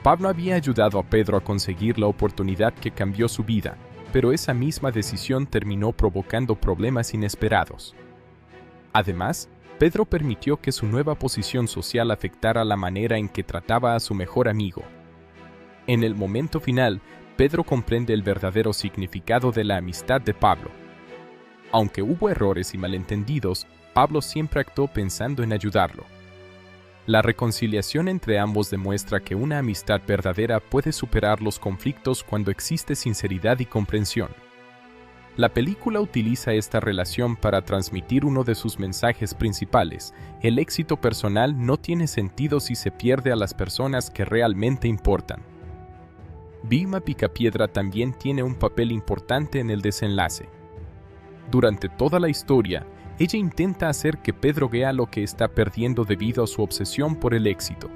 Pablo había ayudado a Pedro a conseguir la oportunidad que cambió su vida, pero esa misma decisión terminó provocando problemas inesperados. Además, Pedro permitió que su nueva posición social afectara la manera en que trataba a su mejor amigo. En el momento final, Pedro comprende el verdadero significado de la amistad de Pablo. Aunque hubo errores y malentendidos, Pablo siempre actuó pensando en ayudarlo. La reconciliación entre ambos demuestra que una amistad verdadera puede superar los conflictos cuando existe sinceridad y comprensión. La película utiliza esta relación para transmitir uno de sus mensajes principales: el éxito personal no tiene sentido si se pierde a las personas que realmente importan. Vilma Picapiedra también tiene un papel importante en el desenlace. Durante toda la historia, ella intenta hacer que Pedro vea lo que está perdiendo debido a su obsesión por el éxito.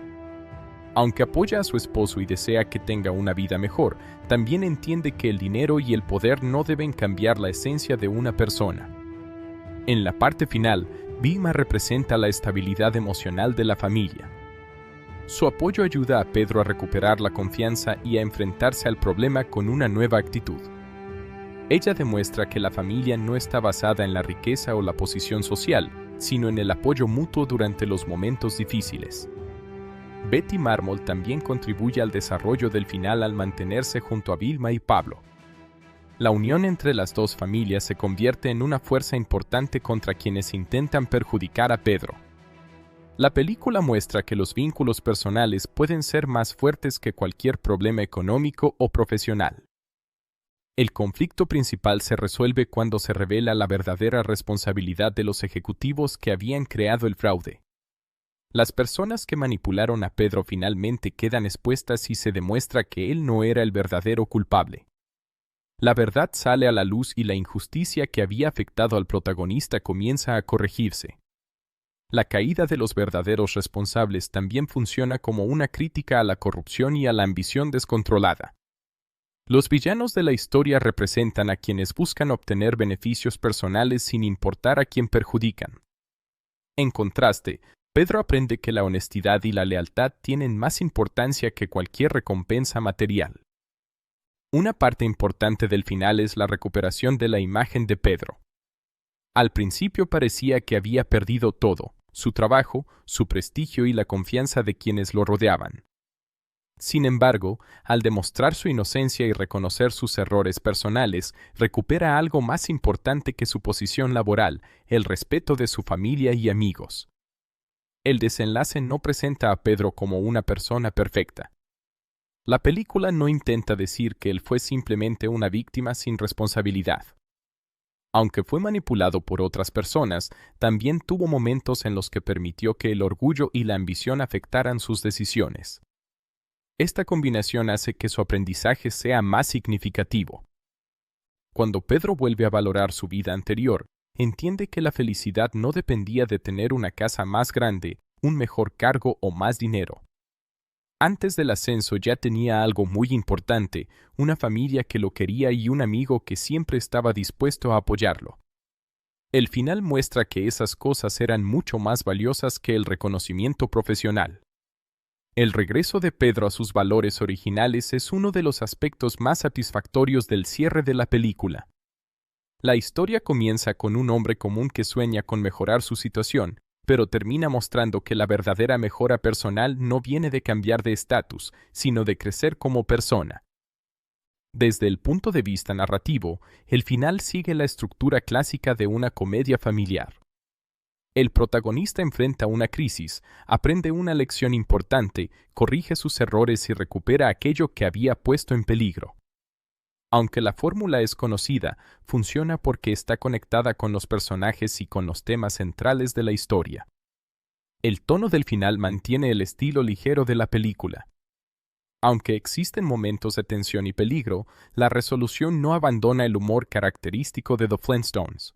Aunque apoya a su esposo y desea que tenga una vida mejor, también entiende que el dinero y el poder no deben cambiar la esencia de una persona. En la parte final, Vilma representa la estabilidad emocional de la familia. Su apoyo ayuda a Pedro a recuperar la confianza y a enfrentarse al problema con una nueva actitud. Ella demuestra que la familia no está basada en la riqueza o la posición social, sino en el apoyo mutuo durante los momentos difíciles. Betty Mármol también contribuye al desarrollo del final al mantenerse junto a Vilma y Pablo. La unión entre las dos familias se convierte en una fuerza importante contra quienes intentan perjudicar a Pedro. La película muestra que los vínculos personales pueden ser más fuertes que cualquier problema económico o profesional. El conflicto principal se resuelve cuando se revela la verdadera responsabilidad de los ejecutivos que habían creado el fraude. Las personas que manipularon a Pedro finalmente quedan expuestas y se demuestra que él no era el verdadero culpable. La verdad sale a la luz y la injusticia que había afectado al protagonista comienza a corregirse. La caída de los verdaderos responsables también funciona como una crítica a la corrupción y a la ambición descontrolada. Los villanos de la historia representan a quienes buscan obtener beneficios personales sin importar a quién perjudican. En contraste, Pedro aprende que la honestidad y la lealtad tienen más importancia que cualquier recompensa material. Una parte importante del final es la recuperación de la imagen de Pedro. Al principio parecía que había perdido todo: su trabajo, su prestigio y la confianza de quienes lo rodeaban. Sin embargo, al demostrar su inocencia y reconocer sus errores personales, recupera algo más importante que su posición laboral: el respeto de su familia y amigos. El desenlace no presenta a Pedro como una persona perfecta. La película no intenta decir que él fue simplemente una víctima sin responsabilidad. Aunque fue manipulado por otras personas, también tuvo momentos en los que permitió que el orgullo y la ambición afectaran sus decisiones. Esta combinación hace que su aprendizaje sea más significativo. Cuando Pedro vuelve a valorar su vida anterior, entiende que la felicidad no dependía de tener una casa más grande, un mejor cargo o más dinero. Antes del ascenso ya tenía algo muy importante, una familia que lo quería y un amigo que siempre estaba dispuesto a apoyarlo. El final muestra que esas cosas eran mucho más valiosas que el reconocimiento profesional. El regreso de Pedro a sus valores originales es uno de los aspectos más satisfactorios del cierre de la película. La historia comienza con un hombre común que sueña con mejorar su situación, pero termina mostrando que la verdadera mejora personal no viene de cambiar de estatus, sino de crecer como persona. Desde el punto de vista narrativo, el final sigue la estructura clásica de una comedia familiar. El protagonista enfrenta una crisis, aprende una lección importante, corrige sus errores y recupera aquello que había puesto en peligro. Aunque la fórmula es conocida, funciona porque está conectada con los personajes y con los temas centrales de la historia. El tono del final mantiene el estilo ligero de la película. Aunque existen momentos de tensión y peligro, la resolución no abandona el humor característico de The Flintstones.